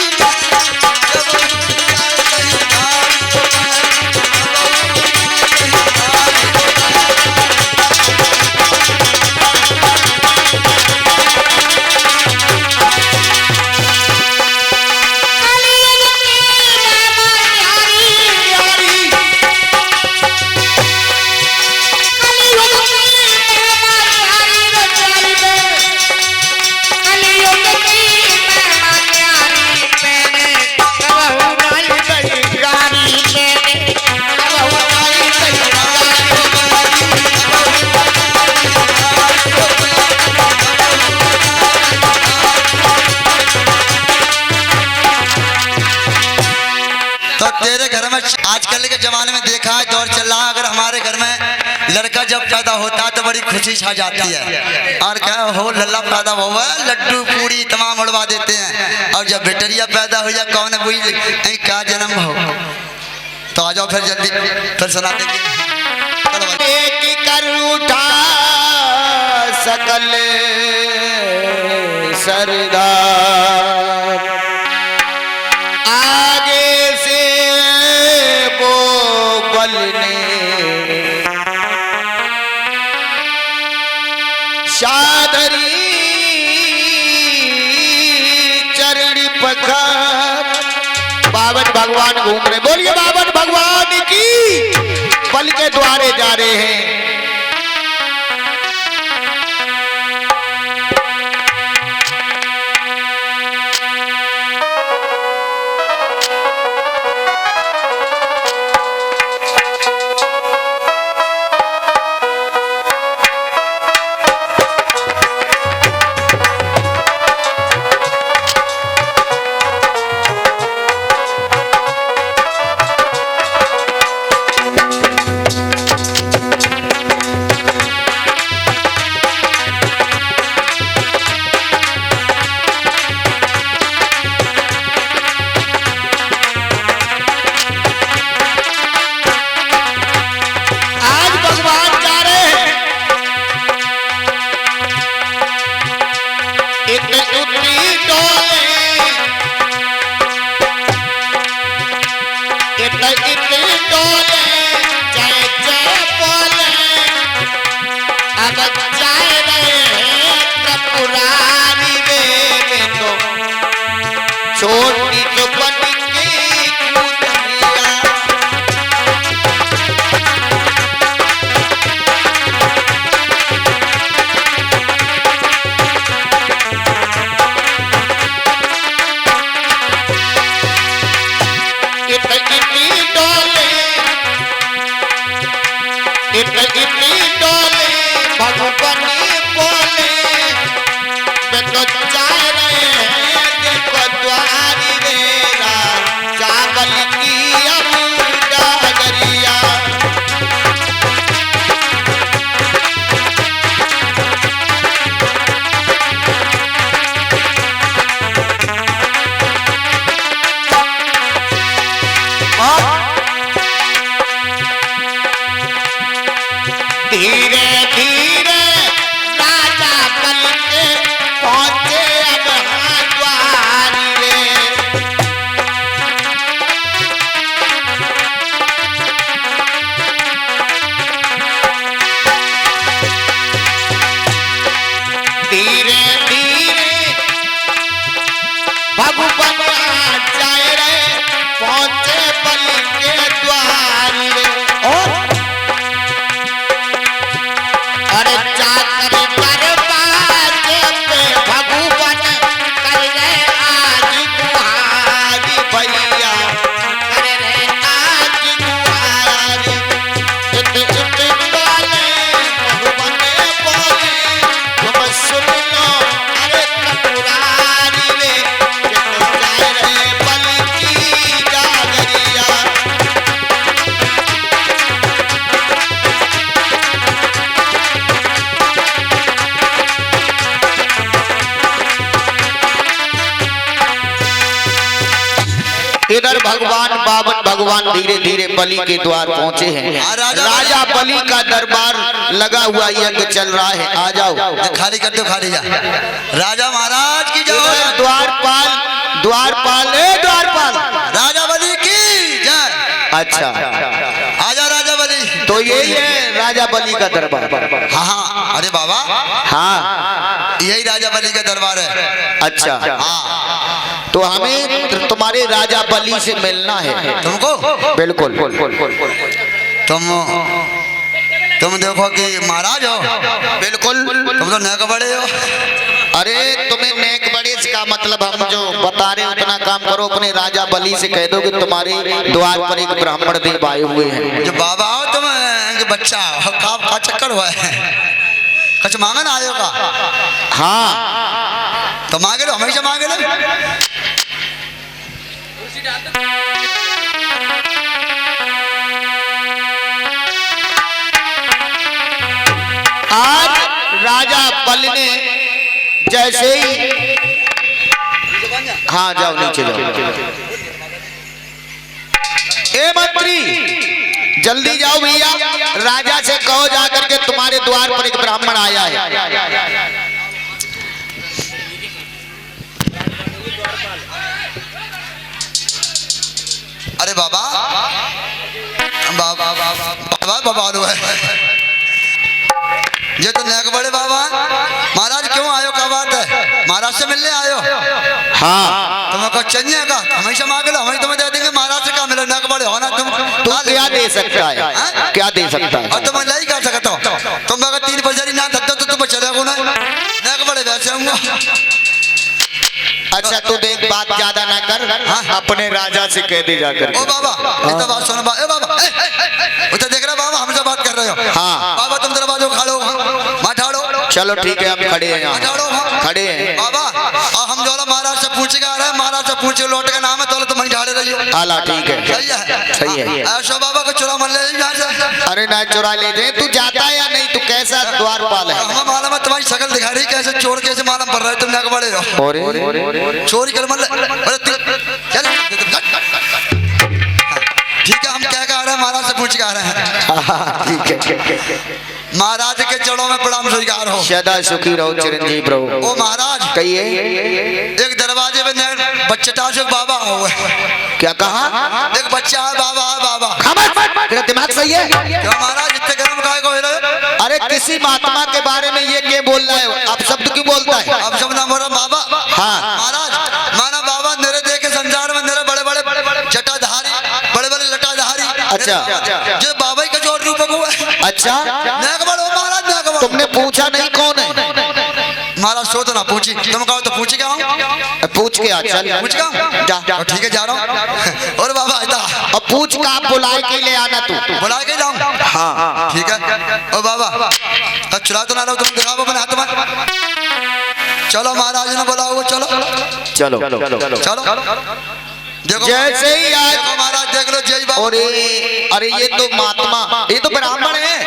तो तेरे घर में आजकल के जमाने में देखा है दौर चल रहा है अगर हमारे घर में लड़का जब पैदा होता है तो बड़ी खुशी छा जाती है और क्या हो लल्ला पैदा हुआ लड्डू पूरी तमाम उड़वा देते हैं। और जब बेटरिया पैदा हो जाए कौन बुई क्या जन्म हो तो आ जाओ फिर जल्दी फिर सुना देंगे। एक कर उठा सकल सरदार। आगे से वो बलने शादरी चरण पखार। बावन भगवान घूम रहे, बोलिए बावन भगवान की। बल के द्वारे जा रहे हैं। छोटी तो बन के इतनी डोले भगवानी बोले मैं तो चाह रहे हैं देखो द्वारी मेरा चावल की डगरिया। धीरे धीरे राजा बल के पहुंचे अब द्वारी रे। धीरे धीरे भगवान जाए रे पहुंचे बल के द्वारी रे। अरे जाकर दरबाजे पे भगवान कर रहे आज गुहारी भैया कर रहे आज गुहारी। इत बोले भगवान बोले तुम सुन लो अरे कटुरारी रे जा रहे बल की जागरिया। इधर भगवान बावन भगवान धीरे धीरे बलि के द्वार पहुंचे हैं। राजा बलि का दरबार लगा हुआ यज्ञ चल रहा है। आ जाओ खाली कर दो, खाली जा। राजा महाराज की जय। द्वारपाल द्वारपाल द्वारपाल राजा बलि की जय। अच्छा आजा राजा बलि। तो यही है राजा बलि का दरबार। हाँ हाँ, अरे बाबा हाँ यही राजा बलि का दरबार है। अच्छा हाँ तो हमें तुम्हारे राजा बलि से मिलना है। तुमको बिल्कुल। तुम देखो कि महाराज हो। बिल्कुल तुम तो नेक बड़े हो। अरे तुम्हें नेक बड़े का मतलब हम जो बता रहे उतना काम करो। अपने राजा बलि से कह दो कि तुम्हारे द्वार पर एक ब्राह्मण देव आए हुए हैं। जो बाबा हो तुम बच्चा का चक्कर हुआ है, कुछ मांगन आयो का। हाँ तो मांगे लो, हमेशा मांगे लो। आज राजा बल ने जैसे ही हाँ जाओ नीचे जाओ। ए मंत्री जल्दी जाओ भैया, राजा से कहो जाकर के तुम्हारे द्वार पर एक ब्राह्मण आया है। बाबा बाबा बाबा बाबा लो है ये तो नेक बड़े बाबा। महाराज क्यों आयो, क्या बात है? महाराज से मिलने आयो? हाँ तुम्हें कुछ चाहिए का? हमेशा मांग लो, हमें तुम्हें दे देंगे। महाराज से क्या मिलो, नेक बड़े हो ना तुम। तू क्या दे सकता है? क्या दे सकता है? और तुम नहीं कर सकते हो। तुम अगर 3 पैसे ना दे दो तो तुम चले गो ना, नेक बड़े वैसे हूँ। अच्छा तू देख, बात ज्यादा ना कर, अपने राजा से कह दे जाकर। ओ बाबा इतना बात सुनो बाबा। ए बाबा वो तो देख रहा बाबा, हमसे बात कर रहे हो। हाँ बाबा तुम दरवाजे खाड़ो, माठाड़ो। चलो ठीक है, हम खड़े हैं यहाँ, खड़े हैं बाबा। और हम जो महाराज से पूछ के आ रहे हैं, महाराज से पूछे लौट का नाम है तो तुम वहीं ढाड़े रहियो। आला ठीक है, सही है, सही है। ऐसा बाबा को चुरा मन ले यहाँ से। अरे ना चुरा ले जाए, तू जाता है या नहीं? तू कैसा द्वारपाल है? हमें मालूम है तुम्हारी शक्ल दिखा रही, कैसे चोर कैसे मालूम पड़ रहा है, तुम नेक बड़े हो। चोरी कर मन चल ठीक है। हम क्या कह रहे हैं, महाराज से पूछ के आ रहे हैं। ठीक है, महाराज के चरणों में प्रणाम स्वीकार हो। सदा सुखी रहो चिरंजीव प्रभु। ओ महाराज कहिए। एक दरवाजे में बच्चा से बाबा हुआ। क्या कहा? एक बच्चा है बाबा, बाबा। तेरा दिमाग सही है? क्यों महाराज इतने गर्म काहे को हो रहे हो? अरे किसी महात्मा के बारे में ये क्या बोल रहा है? अब शब्द क्यों बोलता है? अब सब ना बोला बाबा। हाँ महाराज माना बाबा मेरे देखे संसार में मेरे बड़े बड़े जटाधारी, बड़े बड़े लटाधारी। अच्छा जो बाबा का जो रूप हुआ है। अच्छा, महाराज तुमने पूछा नहीं कौन है? महाराज सो तो ना पूछी, तुम कहो तो पूछ के आऊं। पूछ के आ, चल पूछ के आऊं? जा। ठीक है जा रहा हूँ। और बाबा इधर अब पूछ का आप बुलाए के ले आना तू। बुला के जाऊं? हाँ ठीक है। ओ बाबा अब चुरा तो ना रहो, तुम दिखाओ अपने हाथ में। चलो महाराज ने बुलाओ, वो चलो चलो चलो। देखो जैसे ही आज महाराज देख लो जय बाबा। अरे ये तो महात्मा, ये तो ब्राह्मण है।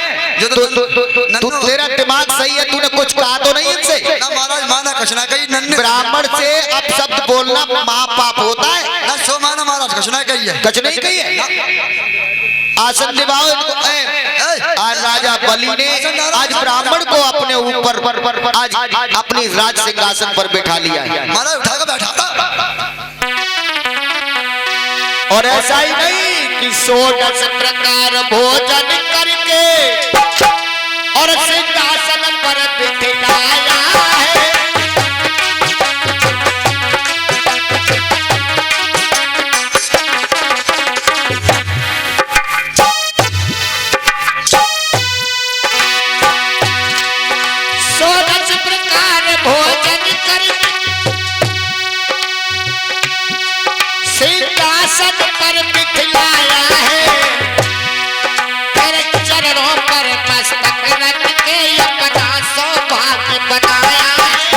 तू तेरा दिमाग सही है, तूने कुछ कहा तो नहीं इनसे? ना महाराज माना कुछ ना कही। ब्राह्मण से अब शब्द बोलना महापाप होता है ना। सो माना महाराज कुछ ना कही है, कुछ नहीं कही है। आसन दिवाओ इनको। आज राजा बलि ने आज ब्राह्मण को अपने ऊपर आज अपनी राज सिंहासन पर बैठा लिया है। महाराज उठाकर बैठा। और ऐसा ही नहीं कि 16 प्रकार भोजन करके और सिंहासन पर बिठाया है। 16 प्रकार भोजन करके सिंहासन पर बिठाया है। तेरे चरणों पर मस्तक रख के अपना सौभाग्य बनाया है।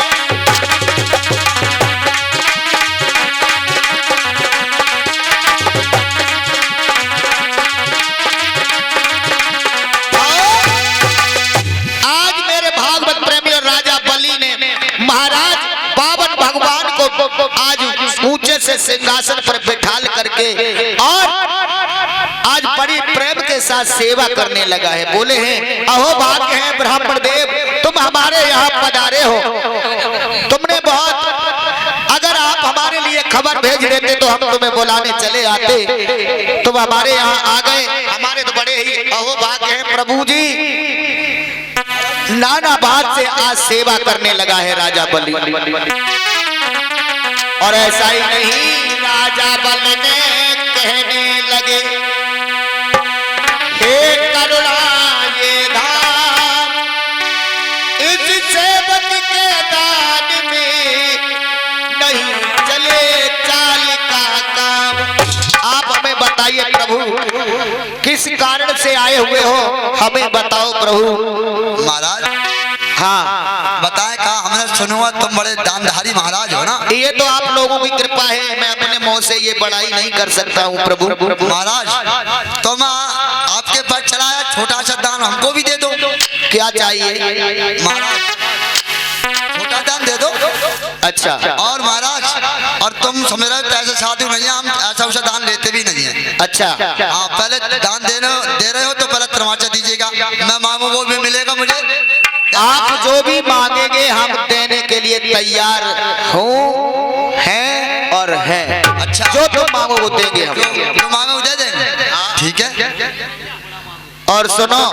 आज मेरे भागवत प्रेमी और राजा बलि ने महाराज बावन भगवान को आज ऊंचे से सिंहासन पर बैठाल करके और आज बड़ी प्रेम के साथ सेवा करने लगा है। बोले हैं अहो भाग्य है ब्राह्मण देव, तुम हमारे यहाँ पधारे हो। तुमने बहुत, अगर आप हमारे लिए खबर भेज देते तो हम तुम्हें बुलाने चले आते। तुम हमारे यहाँ आ गए, हमारे तो बड़े ही अहो भाग्य है प्रभु जी। नाना बात से आज सेवा करने लगा है राजा बलि। और ऐसा ही नहीं, राजा बलि ने कहने लगे हे करुणा ये धाम, इस सेवक के दान में नहीं चले चाल का काम। आप हमें बताइए प्रभु, किस कारण से आए हुए हो, हमें बताओ प्रभु। महाराज हाँ बताएं कहा, हमने सुना तुम बड़े दानधारी महाराज हो ना। ये तो आप लोगों की कृपा है, मैं अपने मुंह से ये बड़ाई नहीं कर सकता हूँ प्रभु। महाराज तुम आपके पास चलाया, छोटा सा दान हमको भी दे दो। क्या चाहिए महाराज? छोटा दान दे दो। अच्छा और महाराज और तुम समझ रहे हो पैसे साधु नहीं, हम ऐसा वैसा दान लेते भी नहीं है। अच्छा हाँ पहले दान दे रहे हो तो पहले तमाचा दीजिएगा, मैं मांगू वो भी मिलेगा मुझे। आप जो भी मांगेंगे हम देने के लिए तैयार हूँ, हैं और है। है। अच्छा। जो तुम मांगो वो देंगे हम। जो मांगो दे देंगे, ठीक है। और सुनो,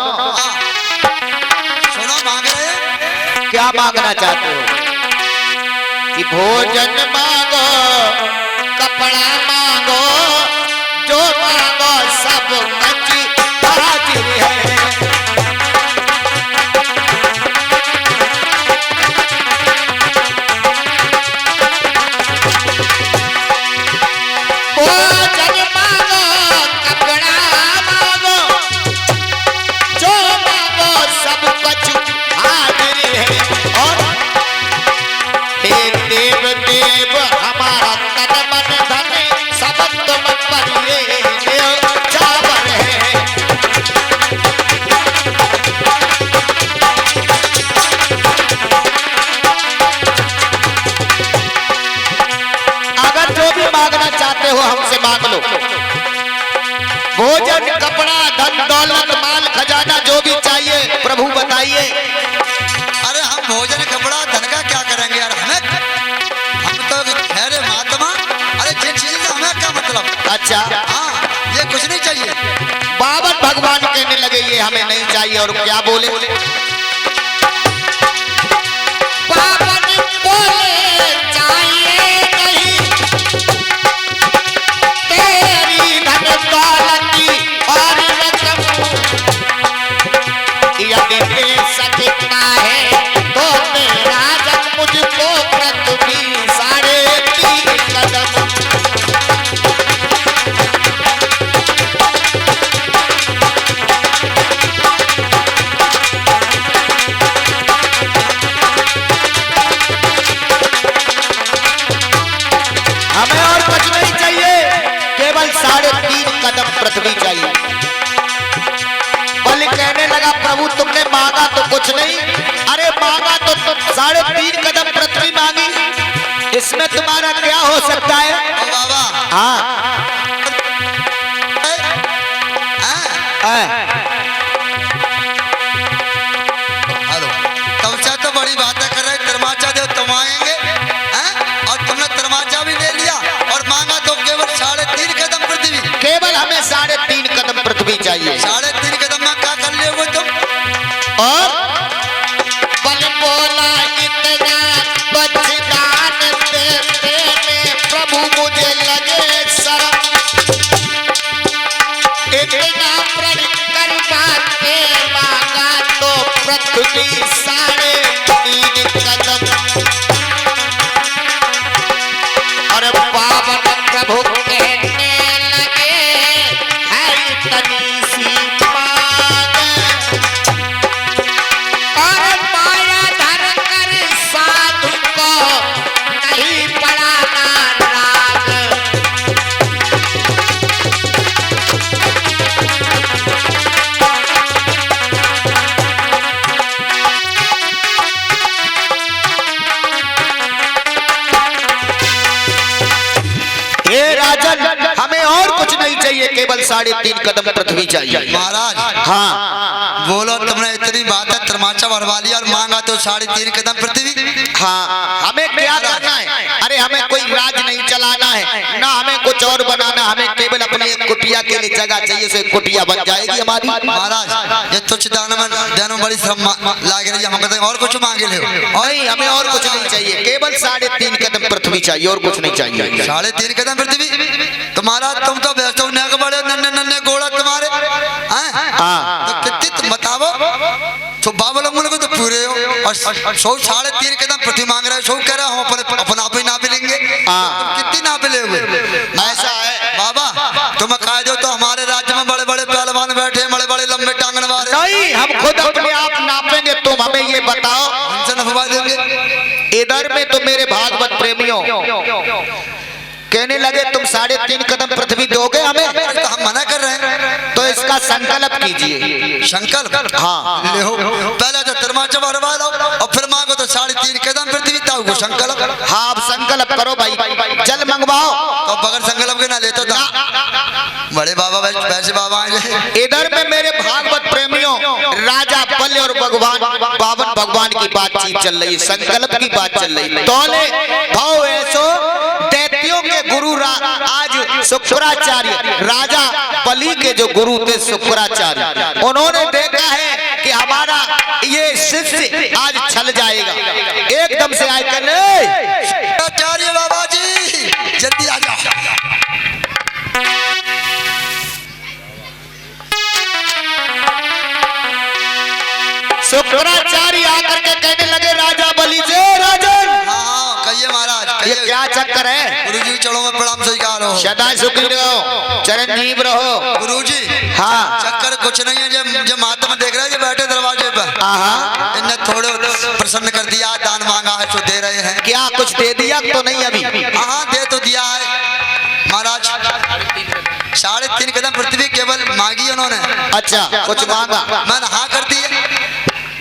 सुनो मांग रहे हैं, क्या मांगना चाहते हो? कि भोजन मांगो, कपड़ा मांगो, जो मांगो सब कच्ची हाजिर है। भोजन मांगो, कपड़ा मांगो, जो मांगो सब कुछ हाजिर है। और हे देव देव हमारा तन मन धन सब तुम पर ये न्योछावर है। अगर जो भी मांगना चाहते हो हमसे मांग लो। भोजन, कपड़ा, धन दौलत, माल खजाना जो भी चाहिए प्रभु बताइए। अरे हम भोजन कपड़ा धन का क्या करेंगे यार, हमें, हम तो ठहरे महात्मा, अरे जिन चीजें से हमें क्या मतलब। अच्छा, हाँ, ये कुछ नहीं चाहिए। बावन भगवान कहने लगे ये हमें नहीं चाहिए। और क्या बोले? बावन बोले चाहिए नहीं तेरी धन दौलत की और रकम, यदि दे सकता है तो मेरा जब मुझको पृथ्वी 3.5 कदम। हमें और कुछ नहीं चाहिए, केवल 3.5 कदम पृथ्वी चाहिए। बलि कहने लगा प्रभु तुमने मांगा तो कुछ नहीं, अरे मांगा तो 3.5 कदम पृथ्वी मांगी, इसमें तुम्हारा क्या हो सकता है? ओ बाबा, हाँ, हेलो, तुमसे तो बड़ी बातें कर रहे, तरमाचा दो तो मांगेंगे, हैं? और तुमने तरमाचा भी ले लिया और मांगा तो केवल 3.5 कदम पृथ्वी। केवल हमें 3.5 कदम पृथ्वी चाहिए। 3.5 कदम में क्या कर लियोगे तुम? और बल बोला इतना बलिदान देते में प्रभु मुझे लगे शर्म, इतना प्रण कर बाते मांगा तो पृथ्वी 3.5 कदम। और पावन प्रभु कहने लगे है इतनी सी मांग, और माया धर कर साधु को नहीं पड़ाना राग। हे राजन, हमें और कुछ नहीं चाहिए, केवल 3.5 कदम पृथ्वी चाहिए। महाराज, हाँ बोलो, तुमने इतनी बातें तरमाचा भरवा लिया और मांगा तो 3.5 कदम पृथ्वी। हाँ, हमें क्या करना है? अरे हमें कोई राज नहीं चलाना है, ना हमें कुछ और बनाना, हमें केवल अपनी एक कुटिया के लिए जगह चाहिए, से कुटिया बन जाएगी हमारी। महाराज, ये तुच्छ दान में बड़ी श्रम लाग रही है, हम कहते हैं और कुछ मांगे ले। नहीं, हमें और कुछ नहीं चाहिए, केवल 3.5 कदम पृथ्वी चाहिए, और कुछ नहीं चाहिए। 3.5 कदम पृथ्वी। तो महाराज तुम तो बैठो नेक बड़े नन्हे नन्हे गोड़ा तुम्हारे, हैं? हाँ। तो कितनी तुम बताओ, तो बाबा लोग को तो पूरे हो, और 3.5 कदम पृथ्वी मांग रहे हो, सो कह रहे हो अपना आप ही नाप लेंगे। तुम कितनी नाप लोगे? ऐसा है बाबा, तुम कह दो तो हमारे राज्य में बड़े बड़े पहलवान बैठे, बड़े बड़े लंबे टांगन वाले। नहीं, हम खुद अपने आप नापेंगे, तुम हमें ये बताओ। हमसे नफवा देंगे। इधर में तो मेरे भागवत प्रेमियों कहने लगे तुम 3.5 कदम पृथ्वी दोगे हमें, तो हम मना कर रहे हैं। तो इसका संकल्प कीजिए। संकल्प? हाँ, ले हो, पहले तो तरमाचा भरवा लो और फिर मांगो तो 3.5 कदम पृथ्वी, तब को संकल्प। हाँ, अब संकल्प करो भाई, जल मंगवाओ। तो बगैर संकल्प के ना लेते तो बड़े बाबा वैसे बाबा आए। इधर में मेरे भागवत प्रेमियों राजा बल और भगवान बावन भगवान की बातचीत चल रही, संकल्प की बात चल रही। तौले भाव ऐसो दैत्यों के गुरु शुक्राचार्य, राजा बलि के जो गुरु थे शुक्राचार्य, उन्होंने देखा है कि हमारा ये शिष्य आज छल जाएगा, एकदम से आए कहने आचार्य बाबा जी जल्दी आ जाओ। शुक्राचार्य आकर के कहने लगे राजा बलि से, राजन हाँ कहिए महाराज ये कहिए। क्या चक्कर है? गुरुजी चलो मैं प्रणाम स्वीकार हो। सदा सुखी रहो, चिरंजीव रहो। गुरुजी हाँ चक्कर कुछ नहीं है, जब महात्मा देख रहे हैं जो बैठे दरवाजे पर, हाँ इन्हें थोड़े प्रसन्न कर दिया, दान मांगा है तो दे रहे हैं। क्या कुछ दे दिया तो नहीं अभी? हाँ दे तो दिया है महाराज, 3.5 कदम पृथ्वी केवल मांगी उन्होंने। अच्छा कुछ मांगा? मैंने हाँ कर दिए।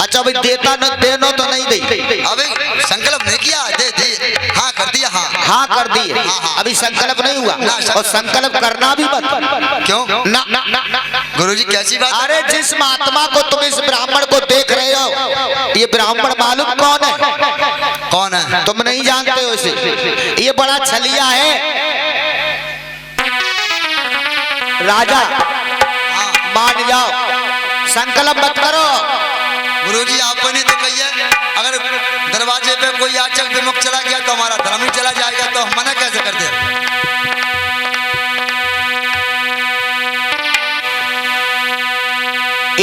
अच्छा भाई देता न देनो तो नहीं दे, अभी संकल्प नहीं किया, दे दिए, हाँ कर दिया। हाँ हाँ कर दिए, हाँ। अभी संकल्प नहीं हुआ ना, और संकल्प करना भी मत। क्यों ना, ना, ना, ना, ना। गुरुजी कैसी बात? अरे जिस महात्मा को तुम इस ब्राह्मण को देख रहे हो, ये ब्राह्मण मालूम कौन है? कौन है? तुम नहीं जानते हो इसे, ये बड़ा छलिया है। राजा हाँ मान जाओ, संकल्प मत करो। गुरुजी आपने तो कहिए, अगर दरवाजे पे कोई याचक विमुख चला गया तो हमारा धर्म ही चला जाएगा, तो हम मना कैसे कर दे?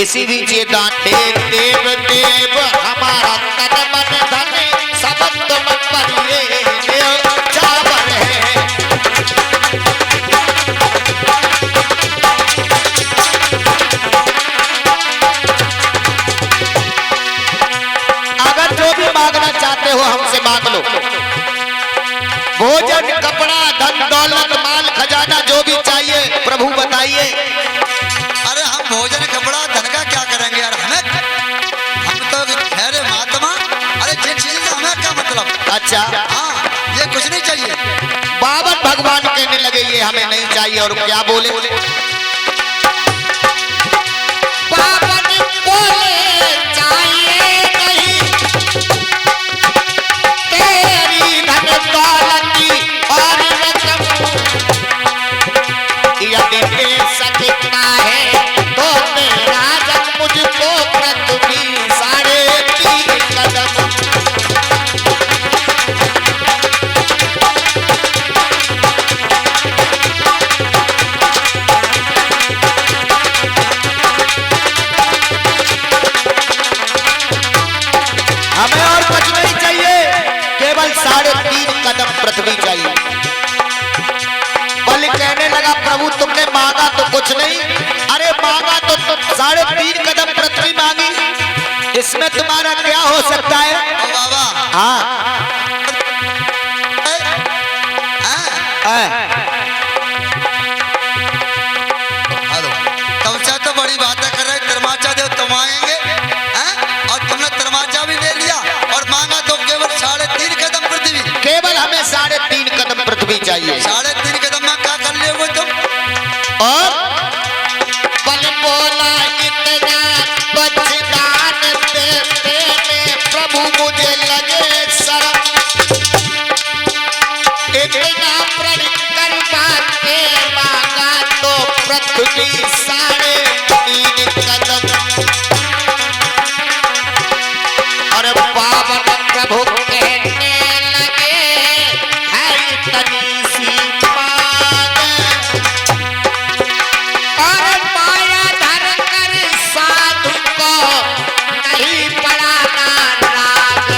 इसी बीच ये देव देव देव हमारा तन मन धन सब तुम पर ये चावल है। अगर जो भी मांगना चाहते हो हमसे मांग लो, भोजन कपड़ा धन दौलत माल खजाना जो भी चाहिए प्रभु बताइए। अरे हम भोजन कपड़ा धन का क्या करेंगे यार, हम तो ठहरे महात्मा। अरे जिन चीज का हमें क्या मतलब? अच्छा हाँ ये कुछ नहीं चाहिए। बाबा भगवान कहने लगे ये हमें नहीं चाहिए, और क्या बोले? बाबन बोले चाहिए नहीं तेरी धन दौलती और रकम, यदि दे सकता है तो मेरा जब मुझको पृथ्वी 3.5 कदम। हमें और कुछ नहीं चाहिए, केवल 3.5 कदम पृथ्वी चाहिए। बलि कहने लगा प्रभु तुमने मांगा तो कुछ नहीं, अरे मांगा तो 3.5 कदम पृथ्वी मांगी, इसमें तुम्हारा क्या हो सकता है? ओ बाबा हाँ हाँ? हेलो तुमसे तो बड़ी बातें कर रहे, तरमाचा दो तो मांगेंगे हैं? और तुमने तरमाचा भी ले लिया और मांगा तो केवल 3.5 कदम पृथ्वी। केवल हमें 3.5 कदम पृथ्वी चाहिए। 3.5 कदम में क्या कर लोगे तुम? और बल बोला इतना बलिदान देते में प्रभु मुझे लगे शर्म, इतना प्रण कर बाते मांगा तो पृथ्वी 3.5 कदम। और पावन प्रभु कहने लगे है इतनी सी मांग, और माया धर कर साधु को नहीं पड़ाना राग।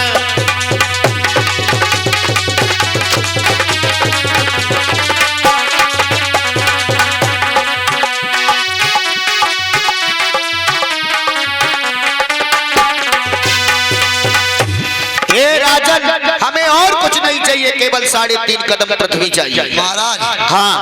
हे राजन हमें और कुछ नहीं चाहिए, केवल 3.5 कदम पृथ्वी चाहिए। महाराज हाँ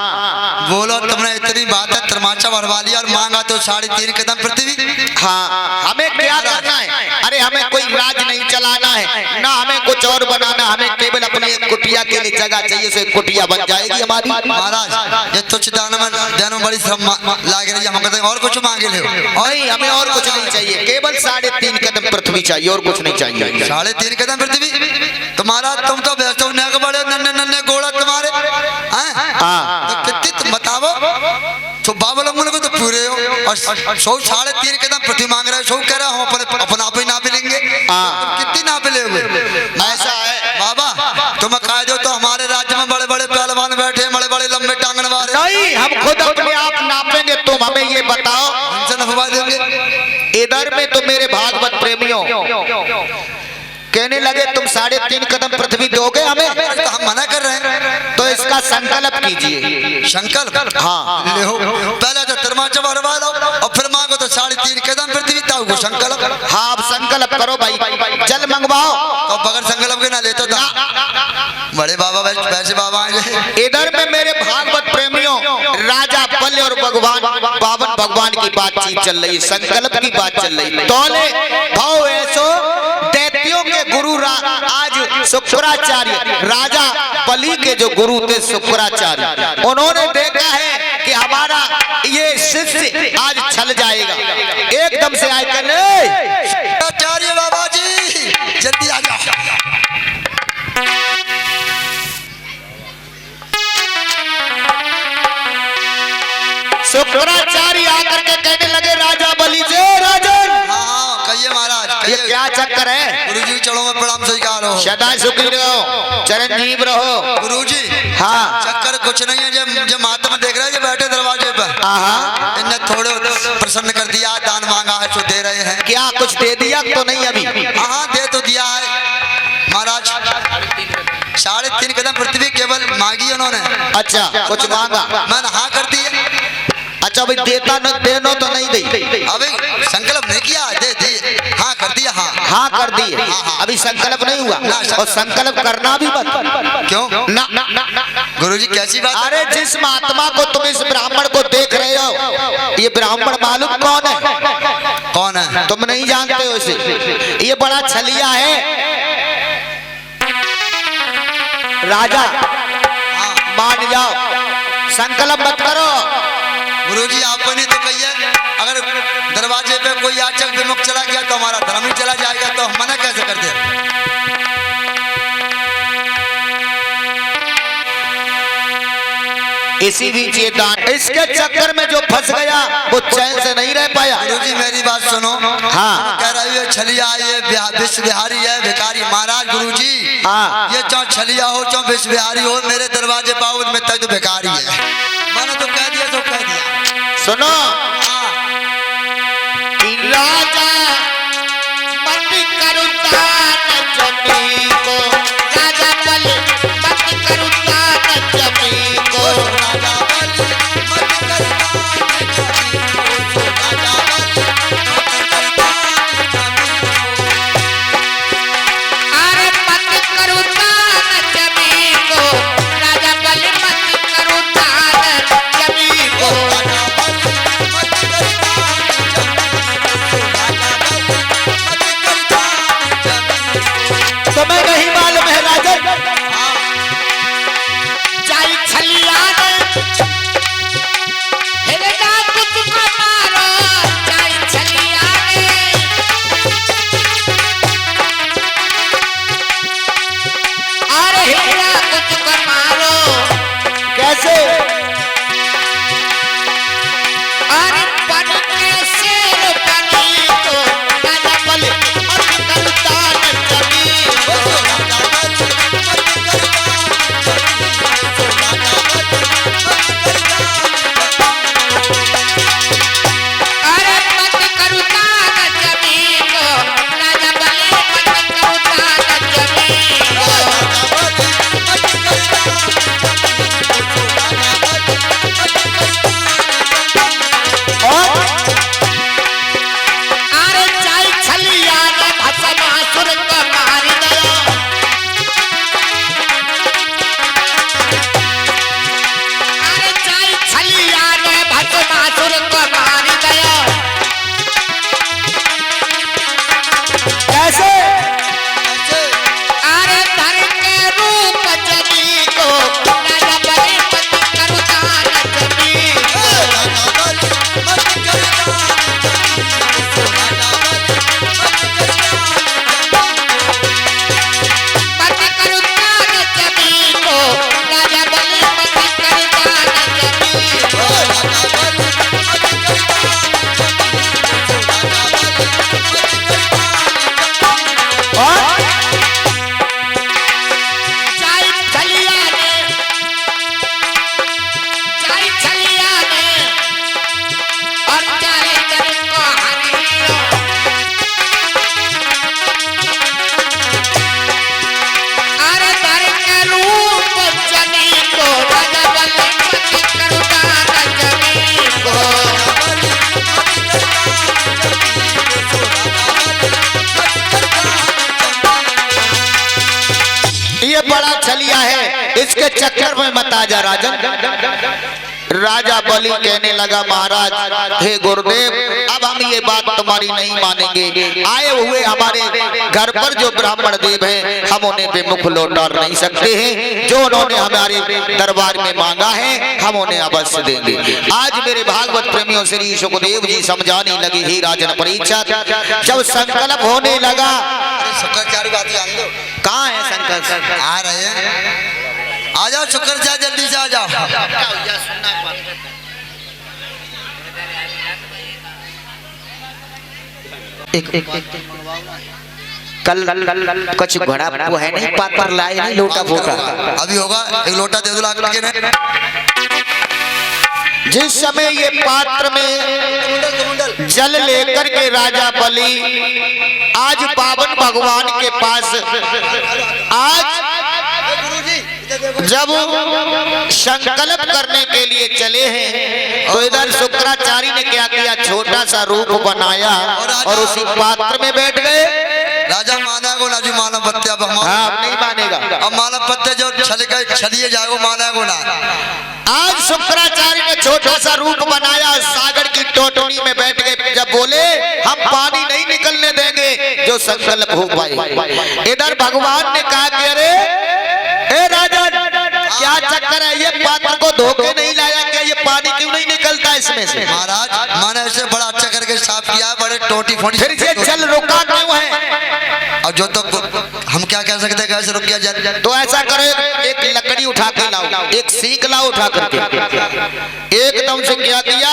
बोलो, तुमने इतनी बात है तरमाचा भरवा लिया और मांगा तो 3.5 कदम पृथ्वी। हाँ हमें क्या करना है? अरे हमें कोई राज नहीं चलाना है, ना हमें कुछ और बनाना, हमें केवल अपनी एक कुटिया के लिए जगह चाहिए, सो एक कुटिया बन जाएगी हमारी। महाराज ये तुच्छ दान में बड़ी श्रम लाग रही है, हम कहते हैं और कुछ मांगे ले। नहीं हमें और कुछ नहीं चाहिए, केवल 3.5 कदम पृथ्वी चाहिए, और कुछ नहीं चाहिए। 3.5 कदम पृथ्वी तुम्हारा, तुम तो व्यस्त हो, बड़े नन्हे नन्हे गोड़ा तुम्हारे हैं? हाँ तो कितनी तुम बताओ तो बाबा मुन को तो पूरे हो और 3.5 कदम प्रति मांग रहे हो। सौ कह रहा हूँ अपना आप ही नाप लेंगे। तुम कितनी नाप लोगे? ऐसा है बाबा तुम कह दो तो हमारे राज्य में बड़े बड़े पहलवान बैठे, बड़े बड़े लंबे टांगन वाले। नहीं, हम खुद अपने आप नापेंगे। तुम हमें ये बताओ, हमसे नफवा देंगे। इधर में तो मेरे भागवत प्रेमियों कहने लगे तुम 3.5 कदम पृथ्वी दोगे हमें, तो हम मना कर रहे हैं। तो इसका संकल्प कीजिए। संकल्प? हाँ। ले हो, पहले तो तर्माचा भरवा लो और फिर मांगो तो 3.5 कदम पृथ्वी ताऊ संकल्प। हाँ, अब संकल्प करो भाई, जल मंगवाओ। तो बगैर संकल्प के ना लेते तो बड़े बाबा वैसे बाबा आए। इधर में मेरे भागवत प्रेमियों राजा बल और भगवान पावन भगवान की बातचीत चल रही, संकल्प की बात चल रही। तौले भाव ऐसो दैत्यों के गुरु आज शुक्राचार्य, राजा बलि के जो गुरु थे शुक्राचार्य, उन्होंने देखा है कि हमारा ये शिष्य आज छल जाएगा। एकदम से आए कहने आचार्य बाबा जी जल्दी आ जाओ। शुक्राचार्य आकर के कहने लगे राजा बलि से, राजन हाँ कहिए महाराज, ये क्या चक्कर है? गुरुजी चलो में प्रणाम स्वीकार हो। सदा सुखी रहो, चिरंजीव रहो। गुरुजी हाँ, चक्कर कुछ नहीं है, जब महात्मा देख रहे हैं बैठे दरवाजे पर, इन्हें थोड़े प्रसन्न कर दिया, दान मांगा है तो दे रहे हैं। क्या कुछ दे दिया तो नहीं अभी? हाँ दे तो दिया है महाराज। 3.5 कदम पृथ्वी केवल मांगी उन्होंने। अच्छा, कुछ मांगा? मैंने हाँ कर दिया। अच्छा भाई, देता न देनो तो नहीं दी? अभी संकल्प नहीं किया, दे दिए, हाँ कर दिया। हाँ हाँ कर दिए, अभी संकल्प नहीं हुआ। और संकल्प करना भी मत। क्यों? ना गुरुजी कैसी बात? अरे जिस महात्मा को तुम इस ब्राह्मण को देख रहे हो, ये ब्राह्मण मालूम कौन है? कौन है? तुम नहीं जानते हो इसे। ये बड़ा छलिया है राजा। मान जाओ, संकल्प मत करो। गुरुजी आपने तो कहिए, अगर दरवाजे पे कोई याचक विमुख चला गया तो हमारा धर्म ही चला जाएगा, तो हम मना कैसे करते? इसी बीच ये दान, इसके चक्कर में जो फंस गया वो चैन से नहीं रह पाया। गुरुजी मेरी बात सुनो। हाँ। कह रही है छलिया, ये विश्व बिहारी है भिखारी। महाराज गुरुजी, हाँ। ये चाहे छलिया हो चाहे विश्व बिहारी हो, मेरे दरवाजे पाओ में तक तो भिखारी है। मैंने तो कह दिया तो कह दिया। सुनो, राजा मत करो दान जमी को, राजा बल मत करो दान जमी को, राजा बलि मत कर दान जमी को, राजा बलि मत कर दान जमी को। अरे मत करो दान जमी को, राजा बलि मत करो दान जमी को। राजा बलि ये बड़ा छलिया है, इसके चक्कर में मत आ जा राजन। राजा बलि कहने लगा महाराज हे गुरुदेव, अब हम ये बात तुम्हारी नहीं मानेंगे। आए हुए हमारे घर पर जो ब्राह्मण देव हैं, हम उन्हें पे मुख लौटा नहीं सकते हैं। जो उन्होंने हमारे दरबार में मांगा है, हम उन्हें अवश्य देंगे। आज मेरे भागवत प्रेमियों श्री सुखदेव जी समझाने लगे, हे राजन परीक्षित, जब संकल्प होने लगा, शुक्राचार्य बात जान दो, कहाँ है शंकर? आ रहे हैं, आ जाओ शुक्राचार्य, जल्दी से आ जाओ। कल कुछ बड़ा वो है नहीं, पात्र लाए नहीं, लोटा फोटा अभी होगा, एक लोटा दे दो लाख के। जिस समय ये पात्र में जल लेकर के राजा बलि आज पावन भगवान के पास, आज जब संकल्प करने के लिए चले हैं, तो इधर शुक्राचार्य ने क्या किया, छोटा सा रूप बनाया और उसी पात्र में बैठ गए। राजा माना को ना, जो मानव पत्ते अब हाँ, नहीं मानेगा। अब मानव पत्ते जो छलिए जाएगा, माना को ना। आज शुक्राचार्य ने छोटा सा रूप बनाया, सागर की टोटनी में बैठ गए। जब बोले हम पानी नहीं निकलने देंगे जो संकल्प हो पाए। इधर भगवान ने कहा कि अरे ए राजा, क्या चक्कर है, ये पात्र को धोखे नहीं लाया क्या, ये पानी क्यों नहीं निकलता इसमें से? महाराज माने इसे बड़ा अच्छा करके साफ किया, बड़े टोटी फोटी, फिर ये जल रुका क्यों है? और जो तो हम क्या कह सकते हैं, कैसे रुक गया जल? तो ऐसा करो, एक लकड़ी उठा के लाओ, एक सीख लाओ उठा करके। एकदम से क्या किया,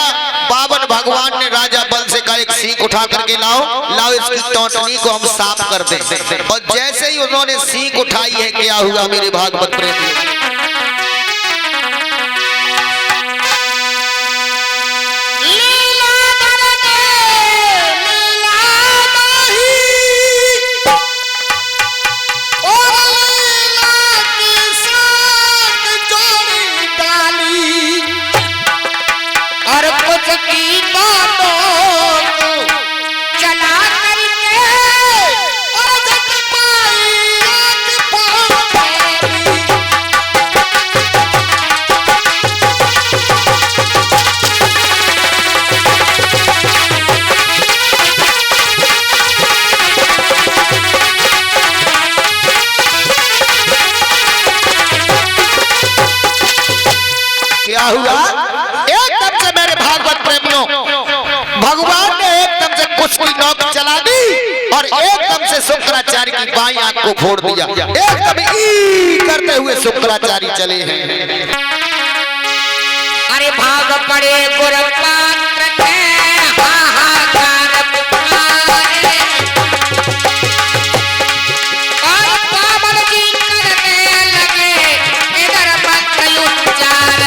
पावन भगवान ने राजा बल से कहा एक सीख उठा करके लाओ, इसकी टोटनी को हम साफ कर दें। और जैसे ही उन्होंने सीख उठाई है, क्या हुआ मेरे भागवत प्रेमी, हुआ एकदम से मेरे भागवत प्रेमियों, भगवान ने एकदम से कुछ की नोक चला दी और एकदम से शुक्राचार्य की बाईं आंख को फोड़ दिया। एकदम ई करते हुए शुक्राचार्य चले हैं। अरे भाग पड़े गुरपात्र के हाहाकार पुकारे, और पावन जी करने लगे इधर मंत्र उच्चार।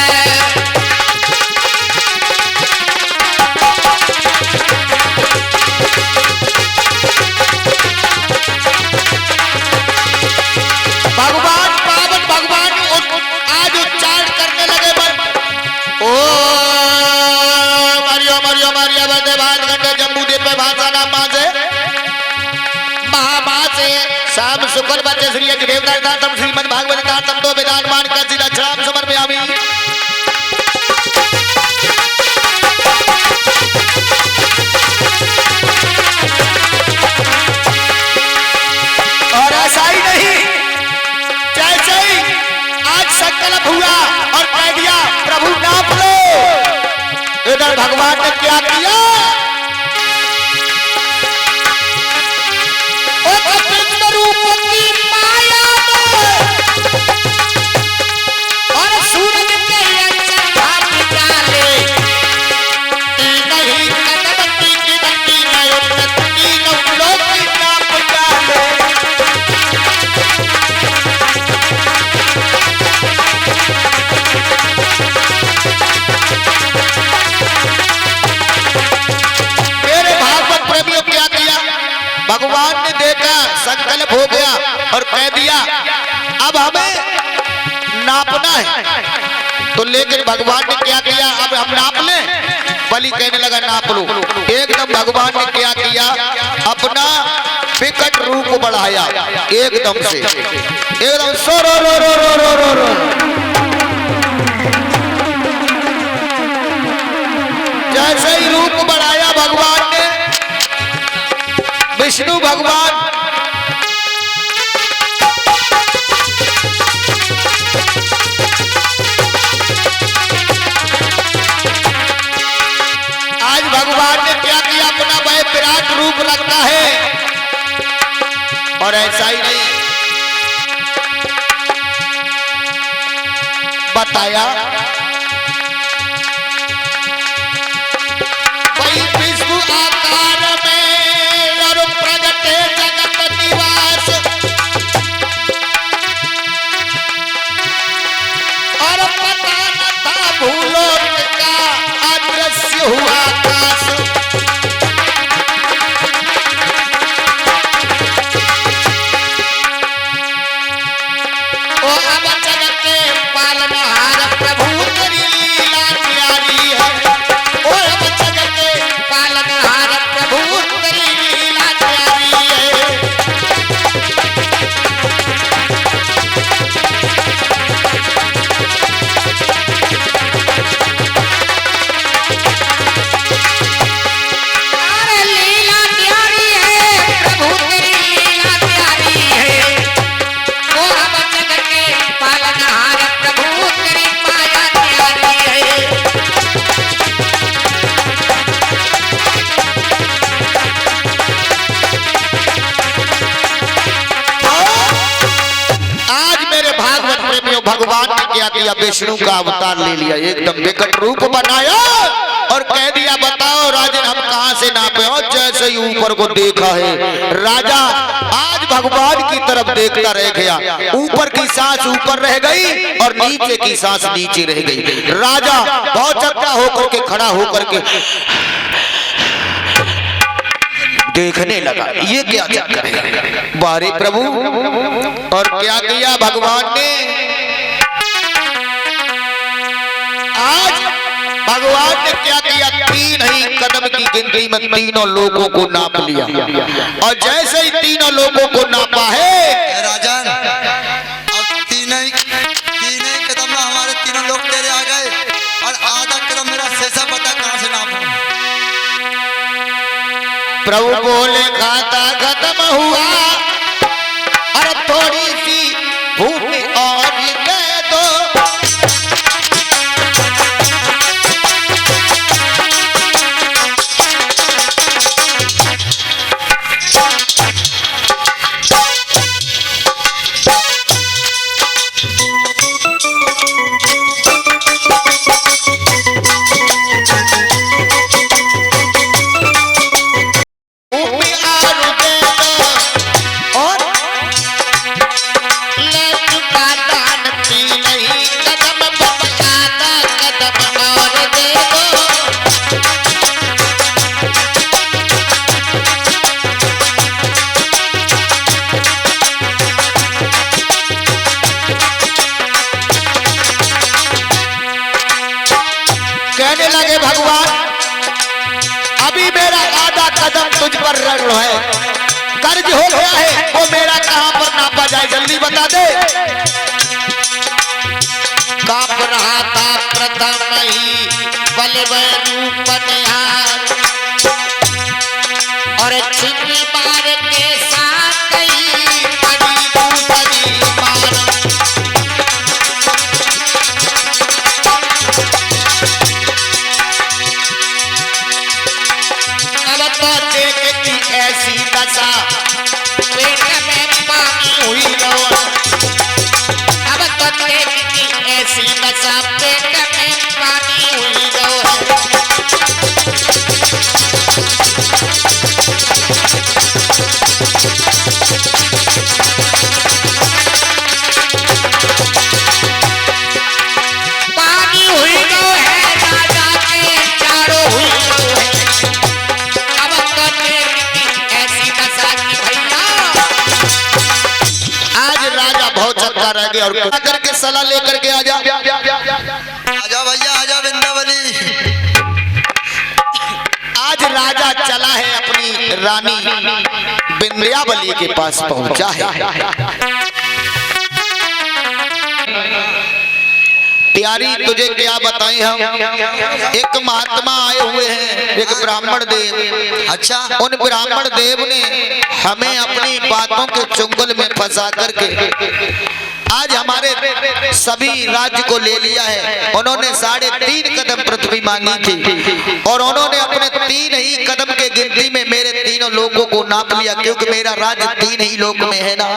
सुकर बच्चे श्री देवता श्रीमद भागवत तो वेदांत मान कर दक्षिणाम समर्पयामि। और ऐसा ही नहीं, जैसे ही आज संकल्प हुआ और कह दिया प्रभु नाप लो, इधर भगवान ने क्या किया, भगवान ने देखा संकल्प हो गया और कह दिया अब हमें नापना है। तो लेकिन भगवान ने क्या किया, अब हम नाप लें। बलि कहने लगा नाप लो। एकदम भगवान ने क्या किया, अपना विकट रूप बढ़ाया एकदम से। एकदम सो रो रो रो रो रो रो रो। जैसे ही रूप बढ़ाया भगवान ने, विष्णु भगवान भगवान ने क्या किया, अपना वह विराट रूप रखता है। और ऐसा ही नहीं बताया, वही विष्णु आकार में और प्रगटे जगत निवास, और पता न था भूलो का अदृश्य हुआ आकाश। ओ अब जगत के पालनहार प्रभु तेरी लीला प्यारी है। ओ अब जगत के पालनहार प्रभु तेरी लीला प्यारी है। भगवान ने क्या किया, विष्णु का अवतार ले लिया, एकदम विकट रूप बनाया और कह दिया बताओ राजन हम कहां से नापे। और जैसे ही ऊपर को देखा है राजा आज भगवान की तरफ देखता रह गया। ऊपर की सांस ऊपर रह गई और नीचे की सांस नीचे रह गई। राजा बहुत चक्का होकर के खड़ा होकर के देखने लगा, ये क्या चक्कर है बारे प्रभु। और क्या किया भगवान ने, आज भगवान ने क्या किया, 3 ही कदम की गिनती में तीनों लोगों को नाप लिया। और जैसे ही तीनों लोगों को नापा है राजन, अब तीन ही कदम में हमारे तीनों लोग तेरे आ गए और आधा कदम मेरा शेषा पता कहां से नापूं। प्रभु बोले खाता खत्म हुआ और थोड़ी सी भूमि और दे दो। कहने लगे भगवान अभी मेरा आधा कदम तुझ पर रण है, कर्ज हो गया है, वो मेरा कहां पर नापा जाए जल्दी बता दे। कांप रहा था प्रथम ही बल रूप निहार, और छिपी मार के साथ ही बड़ी दूसरी मार। ऐसी दशा पेट में पानी हुई रो, अब तो देखती ऐसी दशा पेट में पानी हुई रो। पानी हुई रो है राजा के चारों हुई रो है, अब तो ऐसी दशा की भैया। आज राजा बहुत चक्का रह गया और करके सलाह लेकर के आजा आजा भैया आजा बिंदावली। आज राजा चला है अपनी रानी बिंद्यावली के पास पहुंचा है। प्यारी तुझे क्या बताएं हम। एक महात्मा आए हुए हैं, एक ब्राह्मण देव। अच्छा, उन ब्राह्मण देव ने हमें अपनी बातों के चुंगल में फंसा करके आज हमारे सभी राज्य को ले लिया है। उन्होंने 3.5 कदम पृथ्वी मांगी थी और उन्होंने अपने 3 ही कदम के गिनती में मेरे तीनों लोगों को नाप लिया, क्योंकि मेरा राज्य 3 ही लोक में है ना।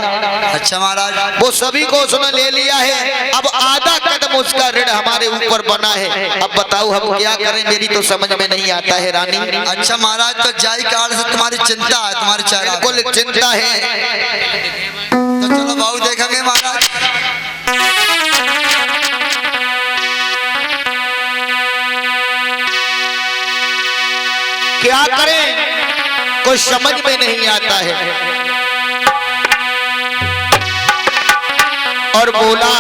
अच्छा महाराज, वो सभी को उसने ले लिया है। अब आधा कदम उसका ऋण हमारे ऊपर बना है। अब बताओ हम क्या करें, मेरी तो समझ में नहीं आता है रानी। अच्छा महाराज, तो जाई काल से तुम्हारी चिंता है, तुम्हारी चेहरा बिल्कुल चिंता है। तो चलो बाबू देखेंगे महाराज। क्या करें, कुछ समझ में नहीं आता है। और बोला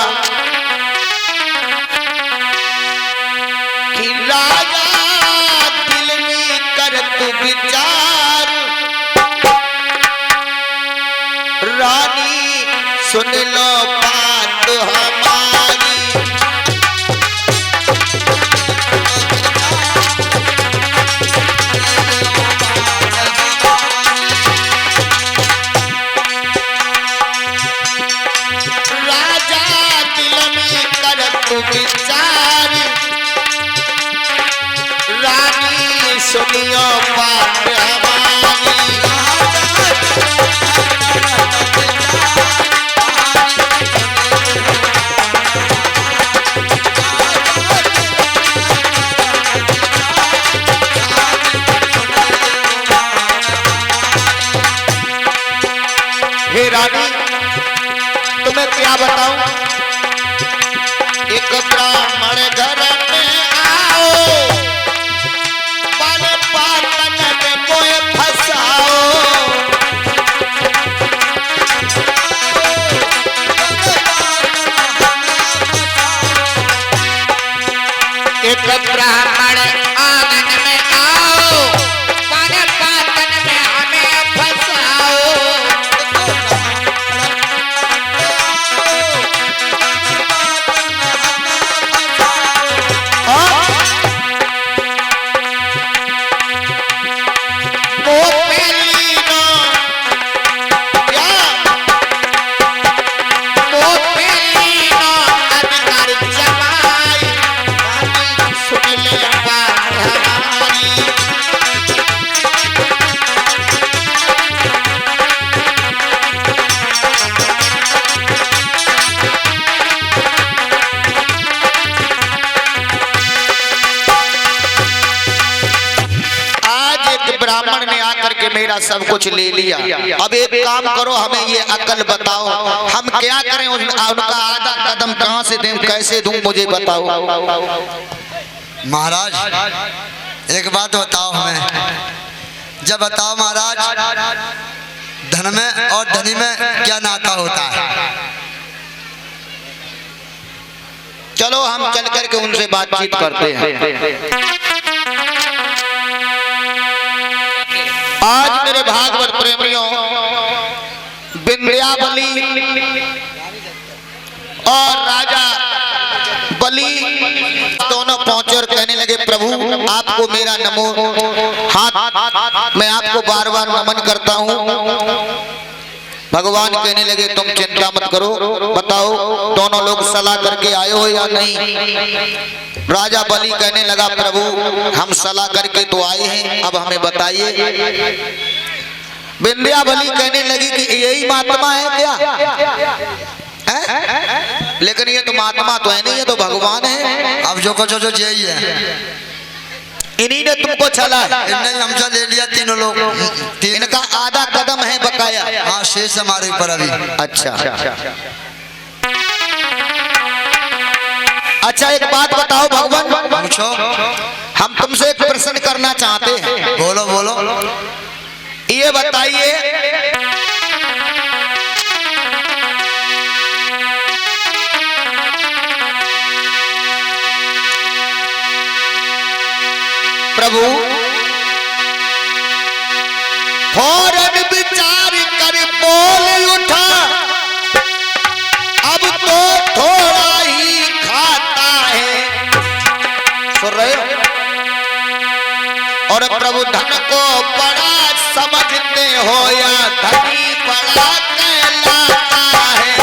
कि राजा दिल में कर तू विचार, रानी सुन लो बात हमारी। राजा दिल में कर तू विचार, रानी सुनियो बात हमारी। हे रानी, तुम्हें क्या बताऊं, एक ब्राह्मण घर में आओ, बन पातन में मोए फंसाओ। एक ब्राह्मण आंगन में आओ, बन पातन में हमें फंसाओ। ब्राह्मण ने आकर के मेरा सब कुछ ले लिया। अब एक काम करो, हमें ये अकल बताओ, हम क्या करें, उनका आधा कदम कहां से दूं, कैसे दूं, मुझे बताओ। महाराज एक बात बताओ हमें, जब बताओ महाराज, धन में और धनी में क्या नाता होता है? चलो हम चल करके उनसे बातचीत करते हैं। आज मेरे भागवत प्रेमियों, विंध्याबली और राजा बलि दोनों पहुंचे और कहने लगे, प्रभु आपको मेरा नमो हाथ, मैं आपको बार बार नमन करता हूं। भगवान कहने लगे, तुम चिंता मत करो, बताओ दोनों लोग सलाह करके आए हो या नहीं। राजा बलि कहने लगा, प्रभु हम सलाह करके तो आए हैं, अब हमें बताइए। विंध्याबली कहने लगी कि यही महात्मा है क्या? लेकिन ये तो महात्मा तो है नहीं, ये तो भगवान है। अब जो कुछ जो यही है, इन्हीं ने तुमको छला है, इन्हें हमसे ले लिया तीनों लोग। इनका आधा कदम है बकाया। हाँ, शेष हमारे ऊपर अभी। अच्छा अच्छा, एक बात बताओ भगवान, पूछो। हम तुमसे एक प्रश्न करना चाहते हैं। बोलो बोलो। ये बताइए, प्रभु फौरन विचार कर बोल उठा, अब तो थोड़ा प्रभु धन को बड़ा समझते हो या धनी बड़ा कहलाता है।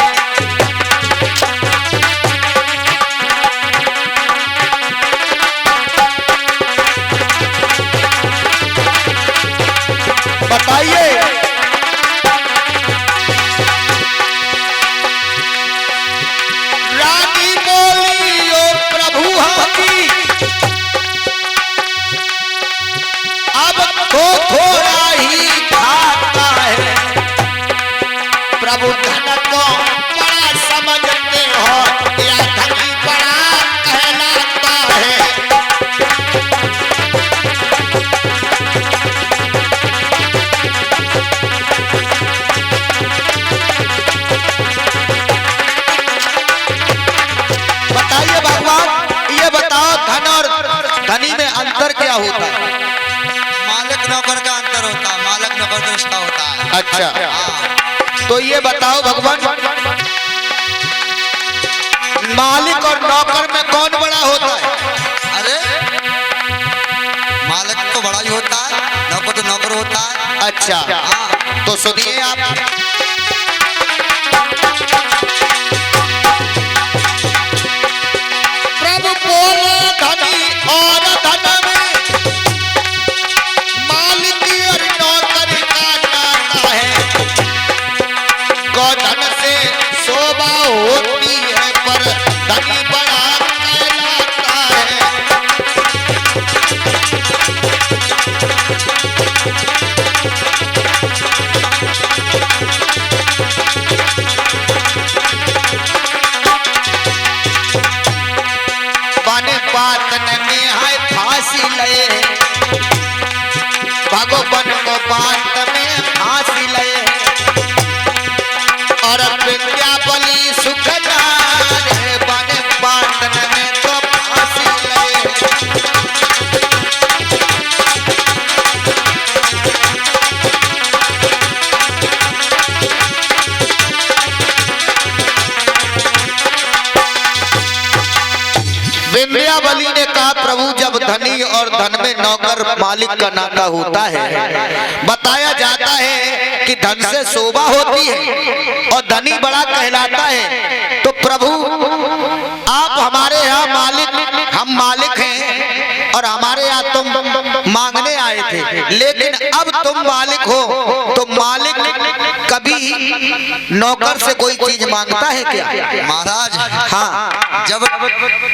बताइए रानी बोली ओ प्रभु हमारी अब तो थोड़ा ही खाता है। प्रभु धन को बड़ा समझते हो या धनी बड़ा कहलाता है। बताइए भगवान, ये बताओ धन और धनी में अंतर क्या होता है? मालिक नौकर का अंतर होता है, मालिक नौकर का रिश्ता होता है। अच्छा, हाँ। तो ये बताओ भगवान, मालिक और नौकर में कौन बड़ा होता है? अरे मालिक तो बड़ा ही होता है, नौकर तो नौकर होता है। अच्छा, हाँ। तो सुनिए आप, प्रभु बोले धनी और धन में मालिक और नौकर का नाता है। गौधन से शोभा होती है पर धनी बड़ा कहलाता है। बन बात निहाय फांसी ले, भगवान को बात में फांसी ले, और विद्या बलि सुख नारे बन बात में तो फांसी ले। विंध्यावली ने कहा प्रभु जब धनी और धन में नौकर मालिक का नाता होता है, बताया जाता है कि धन से शोभा होती है और धनी बड़ा कहलाता है। तो प्रभु आप हमारे यहाँ मालिक, हम मालिक हैं और हमारे यहाँ तुम मांगने आए थे, लेकिन अब तुम मालिक हो तो मालिक कभी नौकर से कोई चीज मांगता है क्या? महाराज, हाँ, जब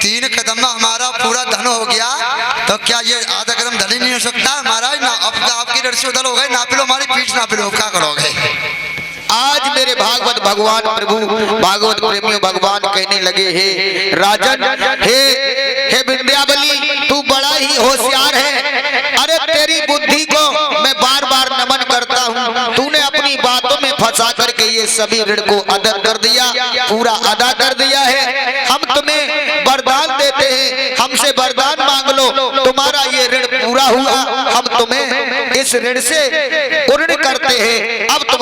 3 कदम में हमारा पूरा धन हो गया तो क्या ये आधा कदम धन ही नहीं हो सकता? महाराज ना, अब आपकी लड़सी उधर हो गए, ना पिलो हमारी पीठ, ना पिलो, क्या करोगे? आज मेरे भागवत भगवान प्रभु भागवत प्रेमियों भगवान कहने लगे, हे राजन, हे विंध्यावली, तू बड़ा ही होशियार है। अरे तेरी बुद्धि को मैं बार बार नमन करता हूँ। तूने अपनी बातों में फंसा करके ये सभी ऋण को अदा कर दिया, पूरा अदा कर दिया है। हम तुम्हें वरदान देते हैं, हमसे वरदान मांग लो, तुम्हारा ये ऋण पूरा हुआ। हम तुम्हें इस ऋण से पूर्ण करते हैं। अब तुम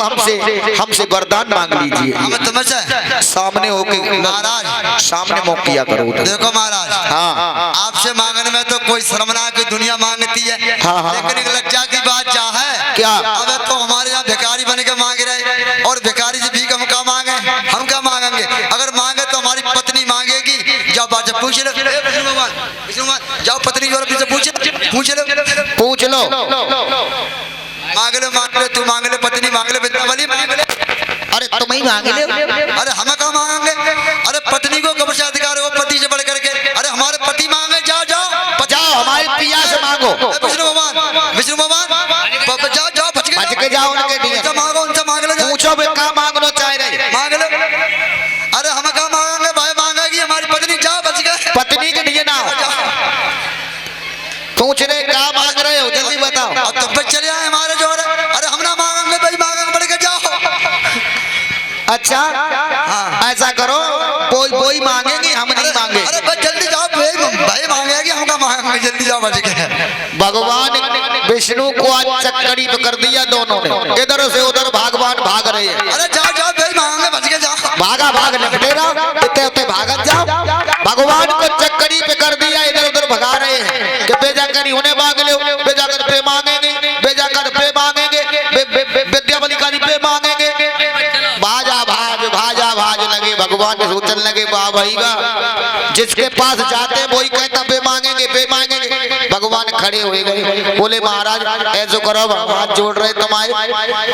हमसे वरदान मांग लीजिए। हम तुम्हें से सामने होके महाराज, सामने मुख किया करो। देखो महाराज, हाँ, आपसे मांगने में तो कोई शर्मना की दुनिया मांगती है, हाँ, लेकिन एक लज्जा की बात क्या है? क्या? अब तो हमारे यहाँ भिखारी बन के मांग रहे, और भिखारी से भीख हम क्या मांगे? हम क्या मांगेंगे? अगर मांगे तो हमारी पत्नी मांगेगी। जाओ बात से पूछ लो, विष्णु भगवान, जाओ पत्नी जो से पूछ लो, मांग लो, तू मांग ले, पत्नी मांग ले, विंध्यावली मांग ले। अरे तुम ही मांग ले। अरे हम कहाँ मांगेंगे? अरे पत्नी को कब से अधिकार हो पति से बढ़ करके? अरे हमारे पति मांगे, जाओ जाओ हमारे पिया से मांगो। विष्णु भगवान, जाओ बच के जाओ, उनके दिए मांगो, उनसे मांग लो, पूछो वे कहाँ मांगना चाह रहे, मांग लो। अरे हम कहाँ मांगेंगे? भाई मांगेगी हमारी पत्नी, जाओ बच गए। पत्नी के लिए ना पूछ रहे कहाँ मांग रहे हो, जल्दी बताओ। अब तुम पे चले आए हमारे जोर। अरे हम ना मांगेंगे भाई, मांगेंगे बढ़ के जाओ। अच्छा, ऐसा करो, कोई मांगेंगे, हम नहीं मांगे। अरे बस जल्दी जाओ, भाई मांगेगी, हम क्या मांगेंगे? जल्दी जाओ बच गए। भगवान विष्णु को आज चक्करी पे कर दिया दोनों ने, इधर से उधर भगवान भाग रहे हैं। अरे जाओ भाई मांगे, बच के जाओ। भाग लगते रहो, इतने भागत जाओ। भगवान को चक्करी पे कर दिया, इधर उधर भगा रहे हैं कि बेजा चक्करी उन्हें मांग लो, वे जाकर पे मांगेंगे, वे जाकर पे मांगेंगे, विद्या बलि का पे मांगेंगे। भाजा भाज लगे, भगवान ने सोचने लगे वाह भाई वाह, जिसके पास जाते वही कहता पे मांगेंगे पे मांगेंगे। भगवान खड़े हुए गए, बोले महाराज ऐसो करो, हाथ जोड़ रहे तुम्हारे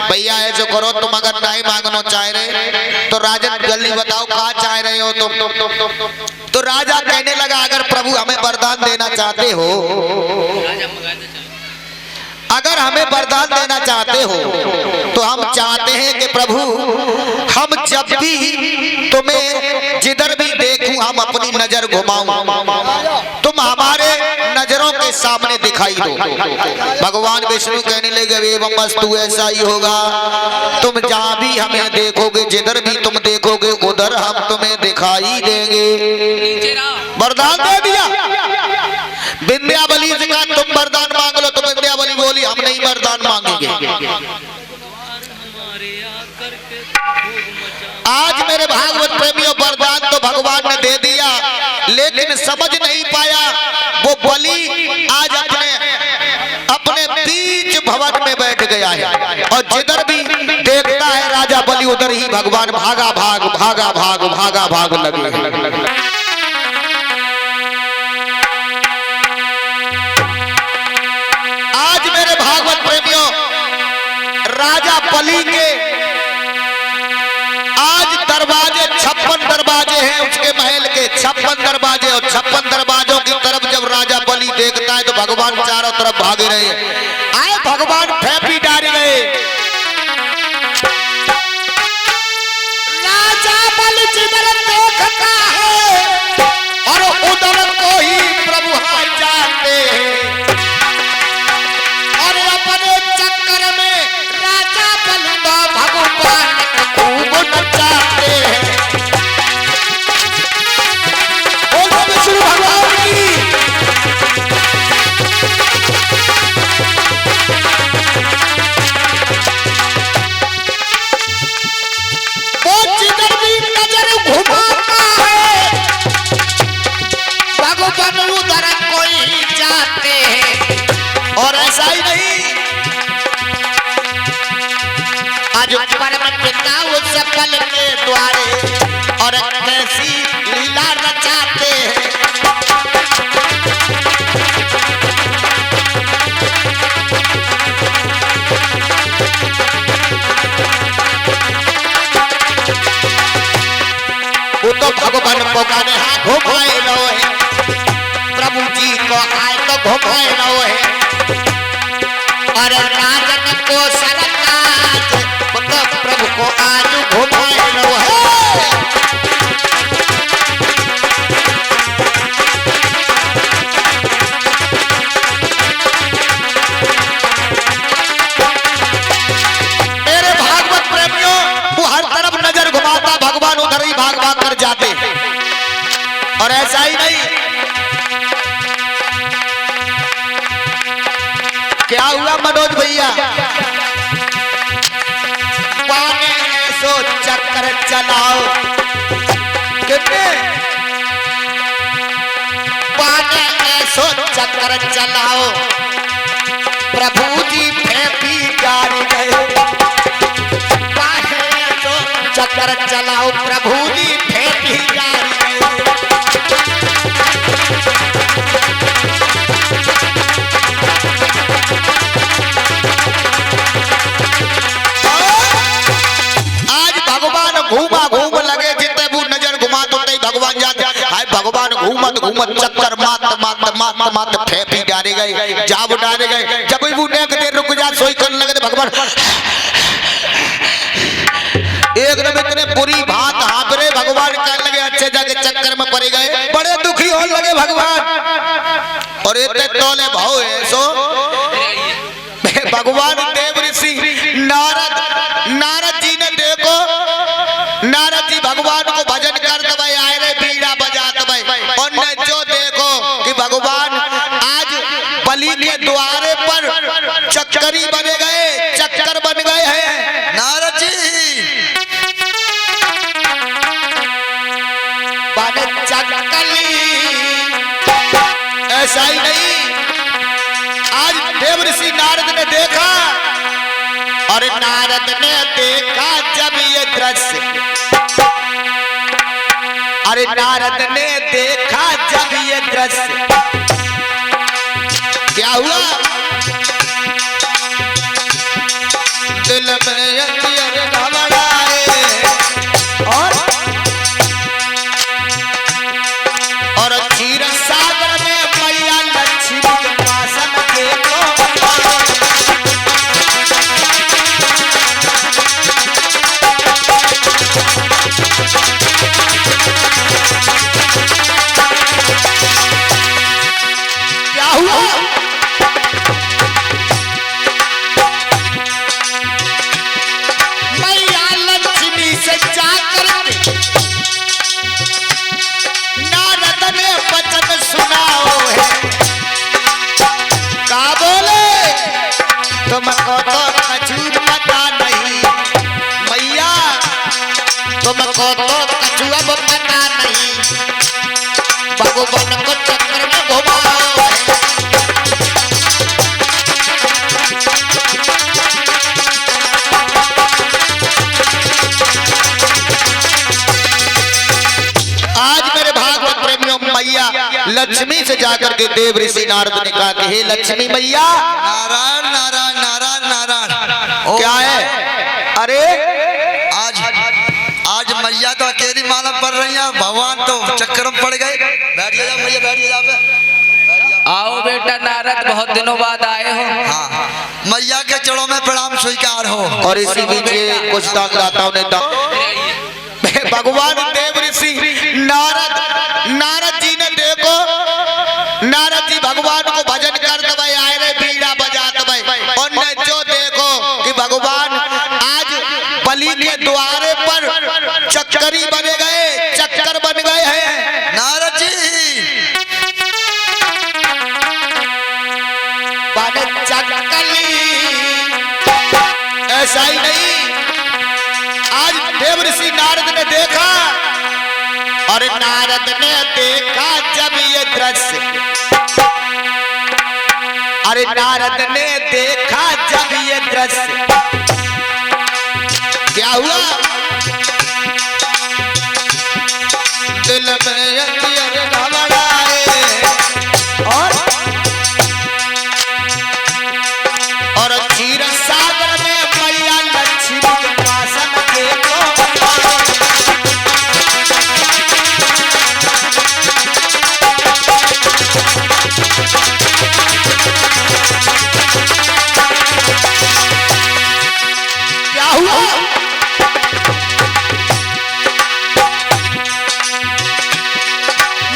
भैया, ऐसो करो तुम अगर नहीं मांगना चाह रहे तो राजन जल्दी बताओ कहाँ चाह रहे हो तुम। तो राजा कहने लगा अगर प्रभु हमें वरदान देना चाहते हो, अगर हमें वरदान देना चाहते हो तो हम चाहते हैं कि प्रभु हम जब भी तुम्हें जिधर भी देखूं हम अपनी नजर घुमाऊं, तुम हमारे नजरों के सामने दिखाई दो। भगवान विष्णु कहने लगे एवं वस्तु ऐसा ही होगा, तुम जहां भी हमें देखोगे, जिधर भी तुम देखोगे उधर हम तुम्हें दिखाई देंगे। वरदान दे दिया। विंध्यावली से कहा तुम वरदान मांग लो, तो विंध्यावली बोली हम नहीं वरदान मांगेंगे। आज मेरे भागवत प्रेमियों वरदान तो भगवान ने दे दिया, लेकिन समझ नहीं पाया वो बलि आज अपने बीच भवन में बैठ गया है और जिधर भी देखता है राजा बलि उधर ही भगवान भागा भाग लगे। राजा बलि के आज दरवाजे 56 दरवाजे हैं उसके महल के, 56 दरवाजे, और 56 दरवाजों की तरफ जब राजा बलि देखता है तो भगवान चारों तरफ भागे रहे आए, भगवान फेंपी डाल गए। राजा बलि जिधर देखता है और उधर को ही प्रभु हाथ जाते हैं और अपने चक्कर में भगवान खूब नचाते हैं। बोलो विष्णु भगवान की। वो जिधर भी नजर घुमाता है भगवान उधर कोई जाते हैं। और ऐसा ही नहीं, आज परम पिता उस पल के द्वारे और कैसी लीला रचाते हैं। वो तो भगवान को गाने हाथ घुमाए रहो है, प्रभु जी को आए तो घुमाए रहो है और राजन को सरकार तो प्रभु को आज घुमाए रहो है। मेरे भागवत प्रेमियों, वो हर तरफ नजर घुमाता, भगवान उधर ही भाग भाग कर जाते। और ऐसा ही नहीं, क्या हुआ मनोज भैया, पाने ऐसो चक्कर चलाओ, कितने पाने ऐसो चक्कर चलाओ, प्रभु जी फेंपी गाड़ी गए। पाने ऐसो चक्कर चलाओ, प्रभु जी फेंपी गाड़ी गए। घूम लगे, जितने वो नजर घुमा तो भगवान जाते। हाय भगवान घूमत चक्कर मात फेंपी डाले गए, जाब डाले गए। जब वो नेक देर रुक जा सोई करने लगे भगवान एकदम इतने बुरी भांत हाँप रहे, भगवान कहने लगे अच्छे जाके चक्कर में पड़ गए, बड़े दुखी होने लगे भगवान। और इतने तोले भाव है सो भगवान देव ऋषि नारद जी ने देखो, नारद जी भगवान को भजन करते भाई आए रे बीड़ा बजाते भाई, और ने जो देखो कि भगवान आज बलि के द्वारे पर चक्करी बने गए, चक्कर बन गए हैं। नारद जी बने चक्कली, ऐसा ही नहीं आज देव ऋषि नारद ने देखा, और नारद ने देखा जब ये दृश्य, अरे नारद ने देखा जब ये दृश्य, क्या हुआ? दिल में अंधियर घबराए, और क्षीर सागर में मैया लक्ष्मी के वासन देखो। क्या हुआ? मैया लक्ष्मी से जाकर नारद ने वचन सुनाओ है, का बोले? तुमको तो कछु पता नहीं मैया, तुमको तो कछु अब पता नहीं, भगवान को चक्कर में घुमाओ है। आज मेरे भागवत प्रेमियों, मैया लक्ष्मी से जाकर के देव ऋषि नारद ने कहा कि हे लक्ष्मी मैया, नारायण नारायण नारायण नारायण। क्या है? अरे आज मैया तो अकेली मालूम पड़ रही है, भगवान तो चक्कर में पड़ गए। बैठिए जा मैया, बैठिए जा पे। आओ बेटा नारद, बहुत दिनों बाद आए हो। हाँ, मैया के चरणों में प्रणाम स्वीकार हो। और इसी बीच कुछ दाताओं ने भगवान देव ऋषि नारद जी ने देखो, नारद जी भगवान को भजन कर दबाई आए रे बीड़ा बजा दबाई, और ने जो देखो कि भगवान आज बलि के द्वारे पर चक्करी बने गए, चक्कर बन गए हैं। नारद जी बने चक्कली, ऐसा ही नहीं, आज देव ऋषि नारद ने देखा, और नारद ने देखा जब ये दृश्य, अरे नारद ने देखा जब ये दृश्य, क्या हुआ? दिल में अंधियर घबराए, और क्षीर सागर में मैया लक्ष्मी के वासन देखो। क्या हुआ?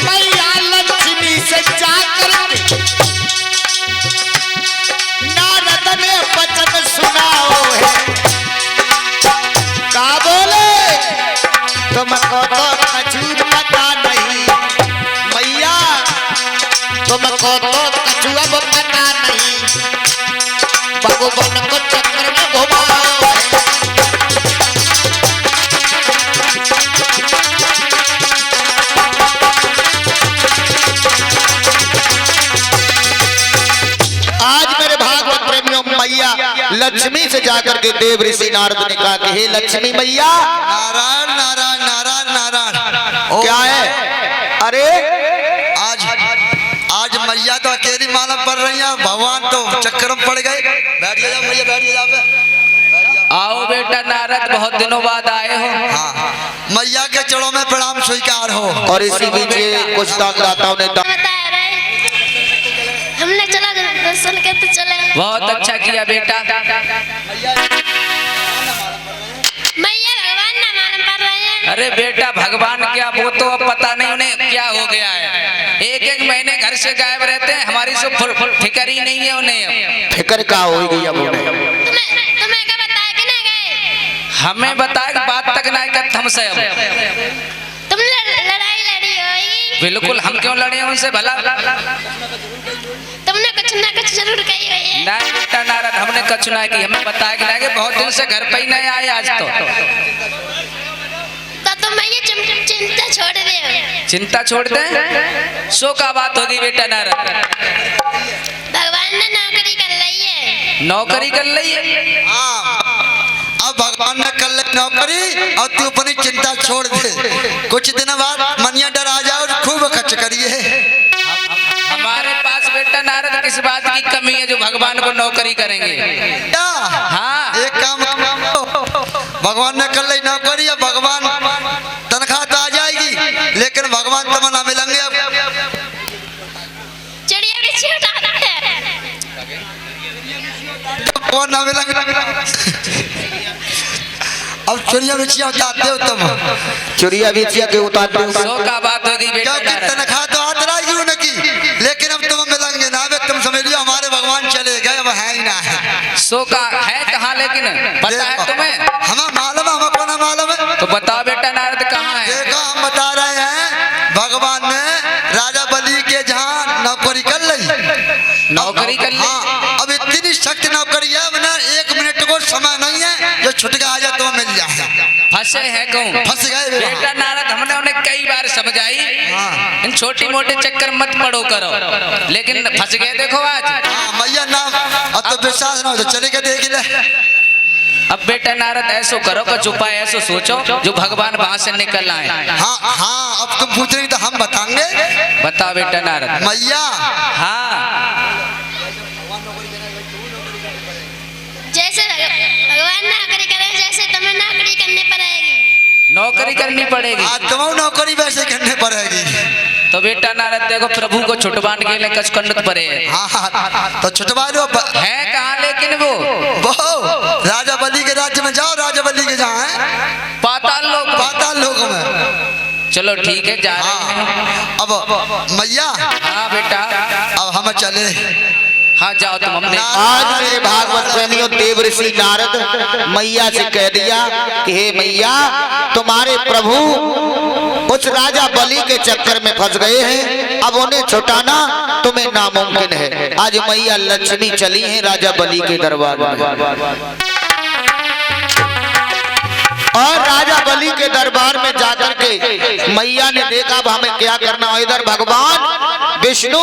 मैया लक्ष्मी से जाकर नारद ने वचन सुनाओ है, का बोले? तुमको तो कछु पता नहीं मैया, तुमको तो कछु अब पता नहीं, भगवान को चक्कर में घुमाओ है। आज मेरे भागवत प्रेमियों, मैया लक्ष्मी से जाकर के देव ऋषि नारद ने कहा कि हे लक्ष्मी मैया, नारायण नारायण नारायण नारायण। क्या है? अरे आज मैया तो अकेली मालूम पड़ रही है, भगवान तो चक्कर में पड़ गए। बैठिए जा मैया, बैठिए जा पे। आओ बेटा नारद, बहुत दिनों बाद आए हो। हाँ, मैया के चरणों में प्रणाम स्वीकार हो। और इसी बीच कुछ दाताओं ने हमने चला दर्शन करते चले। बहुत अच्छा किया बेटा। मैया भगवान ना मालूम पड़ रहे हैं। अरे बेटा भगवान क्या, वो तो अब पता नहीं उन्हें क्या हो गया है, एक एक महीने घर से गायब रहते हैं, हमारी सब फिक्र ही नहीं है उन्हें। फिक्र का हो गई अब उन्हें? तुम्हें क्या बताया कि नहीं गए? हमें बताया बात तक नहीं करते हमसे। अब तुमने लड़ाई लड़ी होगी। बिल्कुल, हम क्यों लड़े उनसे भला? तुमने कुछ ना कुछ जरूर कही हुई है। नहीं बेटा नारद, हमने कुछ ना की, हमें बताया कि नहीं, बहुत दिन से घर पे ही नहीं आए आज तो तुम ये चिंता छोड़ दे। चिंता छोड़ दे? सो का बात होगी बेटा नारद? भगवान ने ना नौकरी कर ली। हाँ, अब भगवान ने कर ली नौकरी और तू अपनी चिंता छोड़ दे। कुछ दिन बाद मनिया डर आ जाओ, खूब खर्च करिए। हमारे पास बेटा नारद किस बात की कमी है जो भगवान को नौकरी करेंगे? क्या? हाँ, एक काम भगवान ने कर ली नौकरी, अब भगवान तनख्वाह तो आ जाएगी, लेकिन भगवान तो मना मिलेंगे। अब चिड़िया बिच्छी उठाता है। भगवान ना मिलेंगे। अब चिड़िया बिछिया उतारते हो तुम, चुरिया बिछिया के उतारते हो। सो का बात होगी बेटा क्योंकि नारद। तनख्वाह तो हाथ रही उनकी, लेकिन अब तुम मिलेंगे ना। वे तुम समझ लियो हमारे भगवान चले गए, अब है ही ना है। सो का है कहाँ, लेकिन पता है तुम्हें? हमें मालूम है, हमको ना मालूम है। तो बताओ बेटा नारद कहाँ है? देखो हम बता रहे हैं, भगवान ने राजा बलि के जहाँ नौकरी कर ली। नौकरी कर ली? हाँ, अब इतनी सख्त नौकरी है, वरना 1 मिनट को समय नहीं है जो छुटका आ जाए तो मिल जाए। फंसे हैं कहूँ? फंस गए बेटा नारद, हमने उन्हें कई बार समझाई, इन छोटी मोटे चक्कर मत पड़ो करो, लेकिन फंस गए। देखो आज हाँ, मैया नाम अब तो विश्वास ना हो तो चले के देख ले। अब बेटा नारद ऐसो करो, कुछ उपाय ऐसो सोचो जो भगवान वहां से निकल आए। हाँ हाँ, अब तुम पूछ रही तो हम बताएंगे। बताओ बेटा नारद। मैया हाँ, जैसे भगवान नौकरी करे, जैसे तुम्हें नौकरी करनी पड़ेगी। नौकरी करनी पड़ेगी। आज तुम्हें नौकरी वैसे करनी पड़ेगी। तो बेटा नारद देखो, प्रभु को छुटवान के लिए कच कन्नत पड़े है। हाँ हाँ, तो छुटवा लो। है कहाँ लेकिन वो? राजा बलि के राज्य में जाओ, राजा बलि के जहाँ है पाताल लोक। पाताल लोक में। चलो ठीक है, जा रहे हैं। अब मैया, हाँ बेटा, अब हम चले। हाँ जाओ तुम। हमने आज मेरे भागवत प्रेमियों देवऋषि नारद मैया से कह दिया कि हे मैया, तुम्हारे प्रभु उस राजा बलि के चक्कर में फंस गए हैं, अब उन्हें छुटाना तुम्हें नामुमकिन है। आज मैया लक्ष्मी चली हैं राजा बलि के दरबार में, और राजा बलि के दरबार में जाकर के मैया ने देखा अब हमें क्या करना है। इधर भगवान विष्णु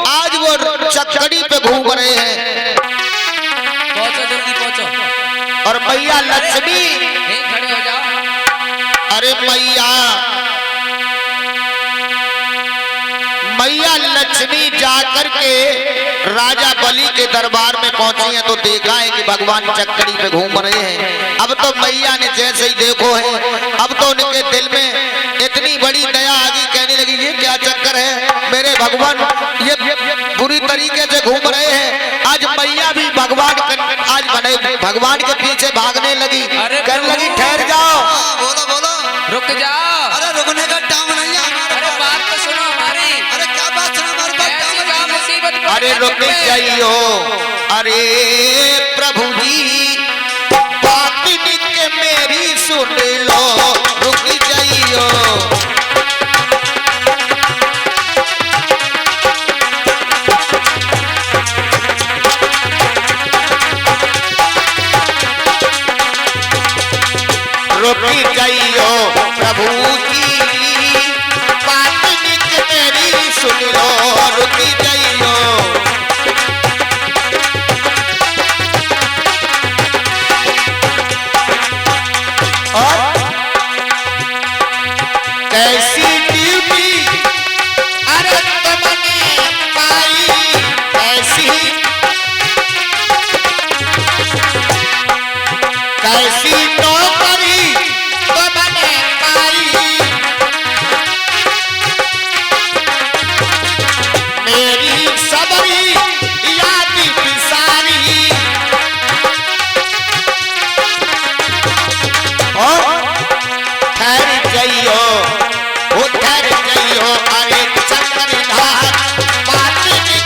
आज वो चक्कड़ी पे घूम रहे हैं, पहुंचो, जल्दी पहुंचो। और मैया लक्ष्मी, यहीं खड़े हो जाओ। अरे मैया लक्ष्मी जाकर के राजा बलि के दरबार में पहुंची हैं तो देखा है कि भगवान चक्कड़ी पे घूम रहे हैं। अब तो मैया ने जैसे ही देखो है, अब तो उनके दिल में इतनी बड़ी दया आ गई, कहने लगी ये क्या चक्कर है मेरे भगवान, ये बुरी तरीके से घूम रहे हैं। आज मैया भी आज बने भगवान के पीछे भागने लगी, कहने लगी ठहर जाओ। बोलो बोलो, रुक जाओ। अरे रुकने का टाइम नहीं है हमारे अरे पास। बात तो सुनो हमारी। अरे क्या बात सुनो, हमारे पास ऐसी टाइम कहाँ नहीं है। मुसीबत पड़ अरे गई रुक तुम पे? जाइयो, अरे प्रभु जी बात के मेरी सुन लो, रुक जाइयो। रुक जाइयो प्रभु जी बात के मेरी सुन लो, रुक जाइयो। कैसी ड्यूटी अरे तुमने पाई, कैसी नौकरी तुमने पाई, मेरी सबरी याद पिसारी, और ठहर जाइयो, वो ठहर जाइयो। अरे चक्रधार बात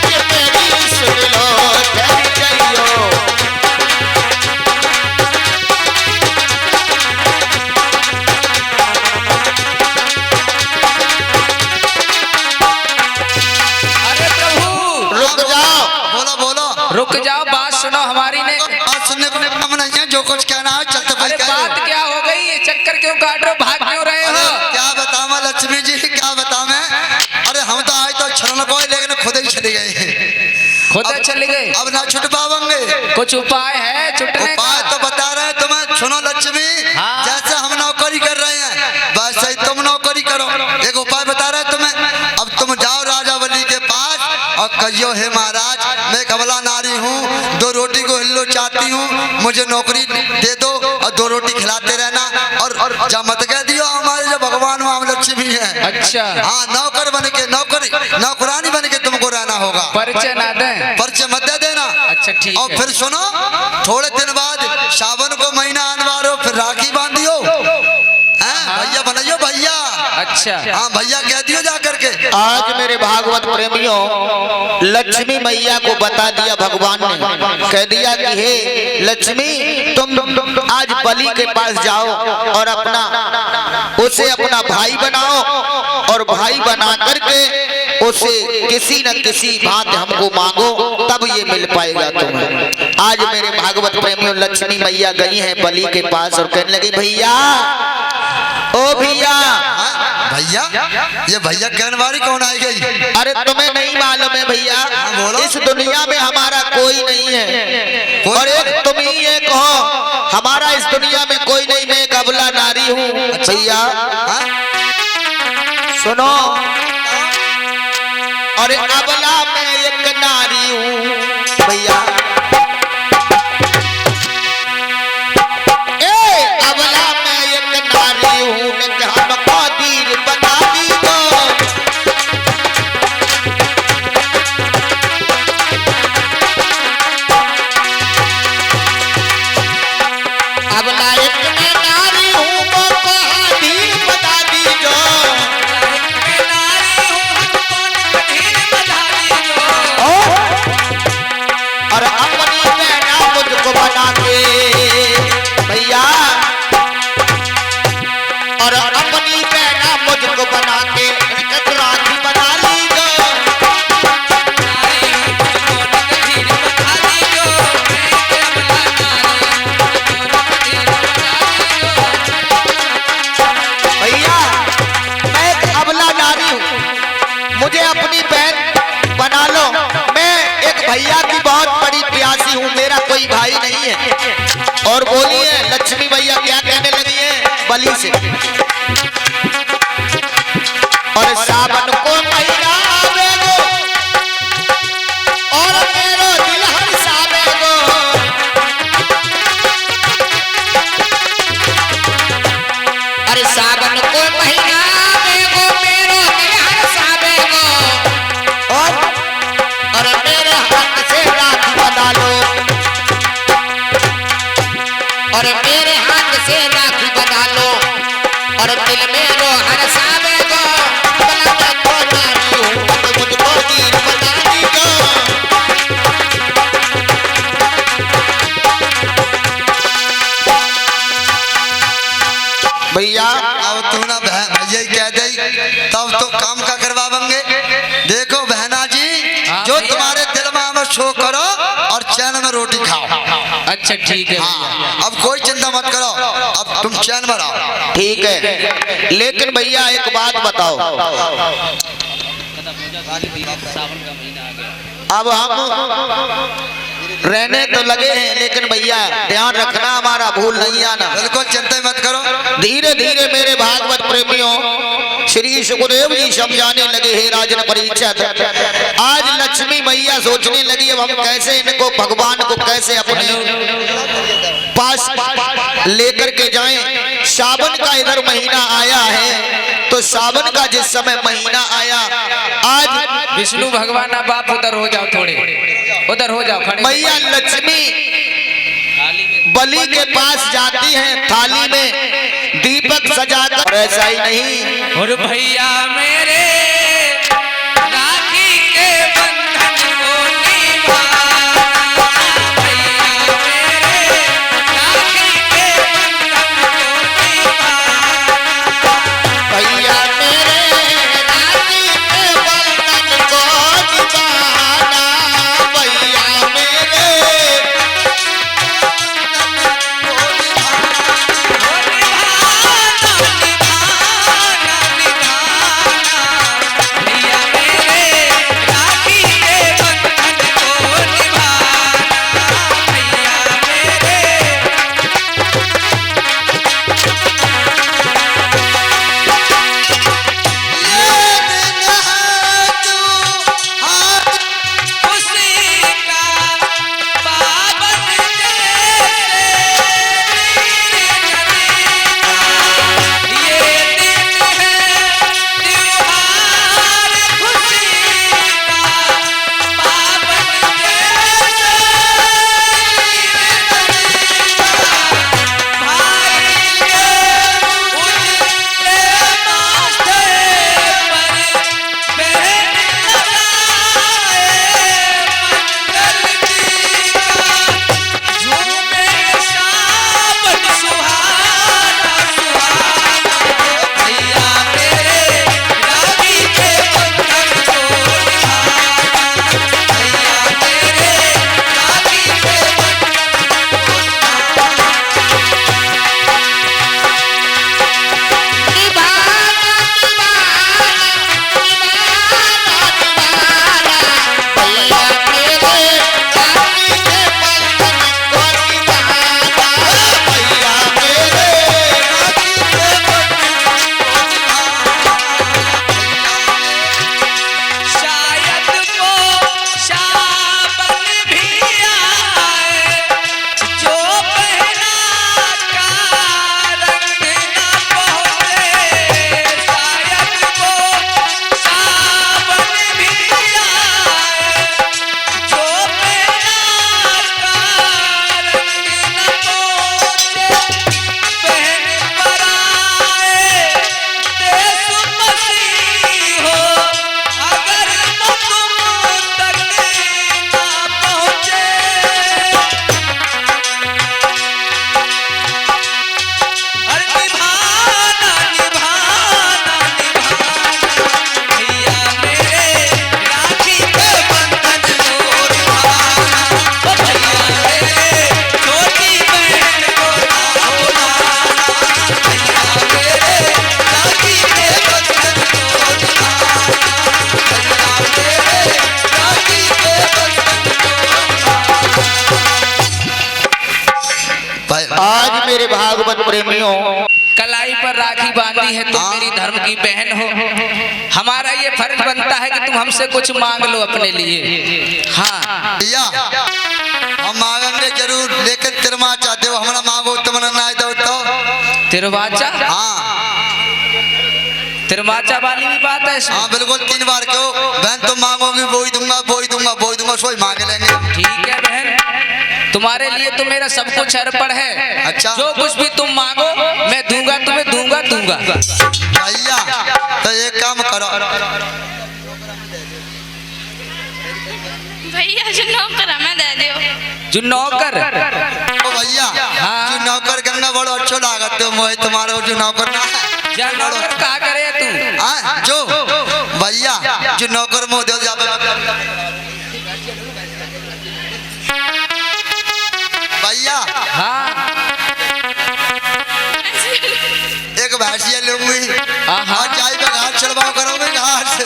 के मेरी सुन लो, ठहर जाइयो। अरे प्रभु रुक जाओ, बोलो बोलो, रुक जाओ, बात सुनो हमारी ने। बात सुनने को कम नहीं है, जो कुछ कहना है चलते अरे फिरते बात क्या हो गई? ये चक्कर क्यों काट रहे हो, भाग क्यों रहे अरे हो? क्या बतावा लक्ष्मी जी, क्या बतावे। अरे हम तो आज तो छड़न को, लेकिन खुद ही चले गए। खुद चले गए। अब ना छुट पावेंगे। कुछ उपाय है छुटने का? उपाय तो बता रहे हैं तुम्हें, सुनो लक्ष्मी। हाँ। जैसे हम नौकरी कर रहे हैं वैसे ही तुम नौकरी करो। एक उपाय बता रहे हैं तुम्हें। अब तुम जाओ राजा बलि के पास और कहियो, हे महाराज, मैं एक अबला नारी हूँ, 2 रोटी को हिल्लो चाहती हूँ, मुझे नौकरी दे दो और 2 रोटी खिलाते रहना। और जा मत कह दियो हमारे जो भगवान वहाँ लक्ष्मी है। अच्छा। हाँ, नौकर बन के, नौकरानी बन के तुमको रहना होगा। परिचय ना दें? परिचय मत दे देना। अच्छा ठीक और है। फिर सुनो, थोड़े दिन बाद सावन को महीना अनवारो, फिर राखी बांधियो। भैया बनाइयो भैया। अच्छा। हाँ भैया कह दियो जा करके। आज मेरे भागवत प्रेमियों, लक्ष्मी मैया को बता दिया भगवान ने, कह दिया कि हे लक्ष्मी, तुम आज बलि के पास जाओ और उसे अपना भाई बनाओ, और भाई बना करके उसे किसी न किसी बात हमको मांगो, तब ये मिल पाएगा तुम्हें। आज मेरे भागवत प्रेमियों, लक्ष्मी मैया गई हैं बलि के पास और कहने लगी, भैया, ओ भैया। भैया? ये भैया कहने वाली कौन आई गई? अरे तुम्हें नहीं मालूम है भैया, इस दुनिया में हमारा कोई नहीं है, और एक तुम ही एक हो। हमारा इस दुनिया में कोई नहीं, मैं एक अबला नारी हूँ भैया। सुनो, और अबला मैं एक नारी हूँ भैया। अबला मैं एक नारी हूँ, हमको दीर बता दी दो। अबला एक मैं नारी हूँ, हमको दीर बता दी दो। और अपनी बहना मुझको बना के भैया, और अपनी बहना मुझको बना के राखी बना ली गो। भैया, मैं एक अबला नारी हूँ, मुझे अपनी बहन बना लो। मैं एक भैया की बहुत बड़ी प्यासी हूँ, मेरा कोई भाई नहीं है। और बोलिए लक्ष्मी मैया क्या कहने लगी है बलि से, और सावन को महीना आवेगो, और मेरो दिल हर्षावेगो। अरे सावन को महीना आवेगो, मेरो दिल हर्षावेगो, और मेरे हाथ से राखी बना लो, और मेरे हाथ से राखी बना लो, और दिल में रो हर्षावेगो। भला मैं तो नारी हूँ, तो मुझको दीर बना दीगो। भैया, अब तू ना भैया ही कह दे, तब तो काम का करवाएंगे। देखो बहना जी, जो तुम्हारे दिल में आवे सो करो, और चैन में रोटी खाओ। अच्छा ठीक है। हाँ, अब कोई चिंता मत करो, अब तुम चैन में रहो। ठीक है, लेकिन भैया एक बात बताओ, अब हम रहने तो लगे हैं, लेकिन भैया ध्यान रखना, हमारा भूल नहीं आना। बिल्कुल चिंता मत करो। धीरे धीरे मेरे भागवत प्रेमियों, श्री सुखदेव जी समझाने लगे, हे राजन परीक्षित, आज लक्ष्मी मैया सोचने लगी, अब हम कैसे इनको, भगवान को कैसे अपने पास लेकर के जाएं। सावन का इधर महीना आया है, तो सावन का जिस समय महीना आया, आज विष्णु भगवान, अब आप उधर हो जाओ, थोड़े उधर हो जाओ खड़े। मैया लक्ष्मी बलि के पास जाती हैं, थाली में दीपक सजाकर। ऐसा ही नहीं, और भैया मेरे राखी के बंधन को निभाना, भैया मेरे राखी के बंधन को निभाना, भैया मेरे राखी के बंधन को निभाना, भैया मेरे। प्रेमियों, कलाई पर राखी बांधी है, तुम मेरी धर्म की बहन हो। हमारा ये फर्ज बनता है कि तुम हमसे कुछ मांग लो अपने लिए। हाँ भैया हम मांगेंगे जरूर, लेकिन तिरमा चाहते हो हमारा मांगो तुमने ना दो तो। तिरवाचा, हाँ तिरमाचा वाली भी बात है इसमें। हाँ बिल्कुल 3 बार क्यों बहन, तुम मांगोगे वो ही दूंगा वो ही दूंगा वो ही दूंगा, सोई मांग लेंगे। ठीक है बहन, तुम्हारे लिए तो मेरा सब कुछ अर्पण है। अच्छा। जो कुछ भी तुम मांगो मैं दूंगा, तुम्हें दूंगा दूंगा। भैया तो एक काम करो, भैया जो नौकर हमें दे दो। जो नौकर, ओ भैया हाँ। जो नौकर गंगा बड़ो अच्छो लागत हो मोहे तुम्हारे जो नौकर ना है। क्या नौकर कहा करे तू? हाँ जो भैया जो नौकर मोह दे भैया, हाँ एक भैंसिया लूंगी हाँ। और चाय पे घाट चढ़वाओ करोगे घाट से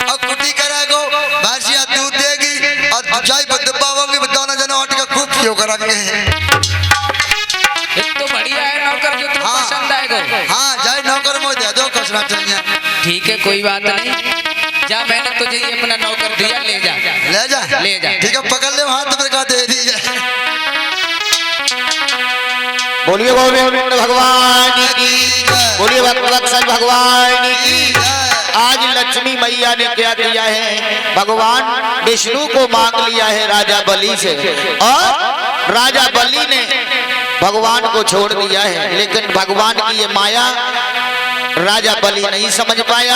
और कुटी करेगो, भैंसिया दूध देगी और चाय पे दबाओगे, दोनों जने हट के खूब पियो करेंगे। ये तो बढ़िया है नौकर, जो तुम्हें हाँ। पसंद आएगा। हाँ जाए नौकर मोह दे दो, कसना चाहिए। ठीक है कोई बात नहीं, जा मैंने तुझे ये अपना नौकर दिया, ले जा ले जा ले जा। ठीक है पकड़ ले हाथ में का दे दीजिए। बोलिए गोविंद भगवान की, बोलिए भक्तवत्सल भगवान की। आज लक्ष्मी मैया ने क्या दिया है, भगवान विष्णु को मांग लिया है राजा बलि से, और राजा बलि ने भगवान को छोड़ दिया है। लेकिन भगवान की ये माया राजा बलि नहीं समझ पाया।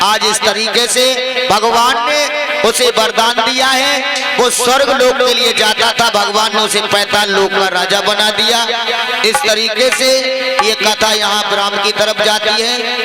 आज इस तरीके से भगवान ने उसे वरदान दिया है, वो स्वर्ग लोक के लिए जाता था, भगवान ने उसे 45 लोक का राजा बना दिया। इस तरीके से ये कथा यहाँ राम की तरफ जाती है।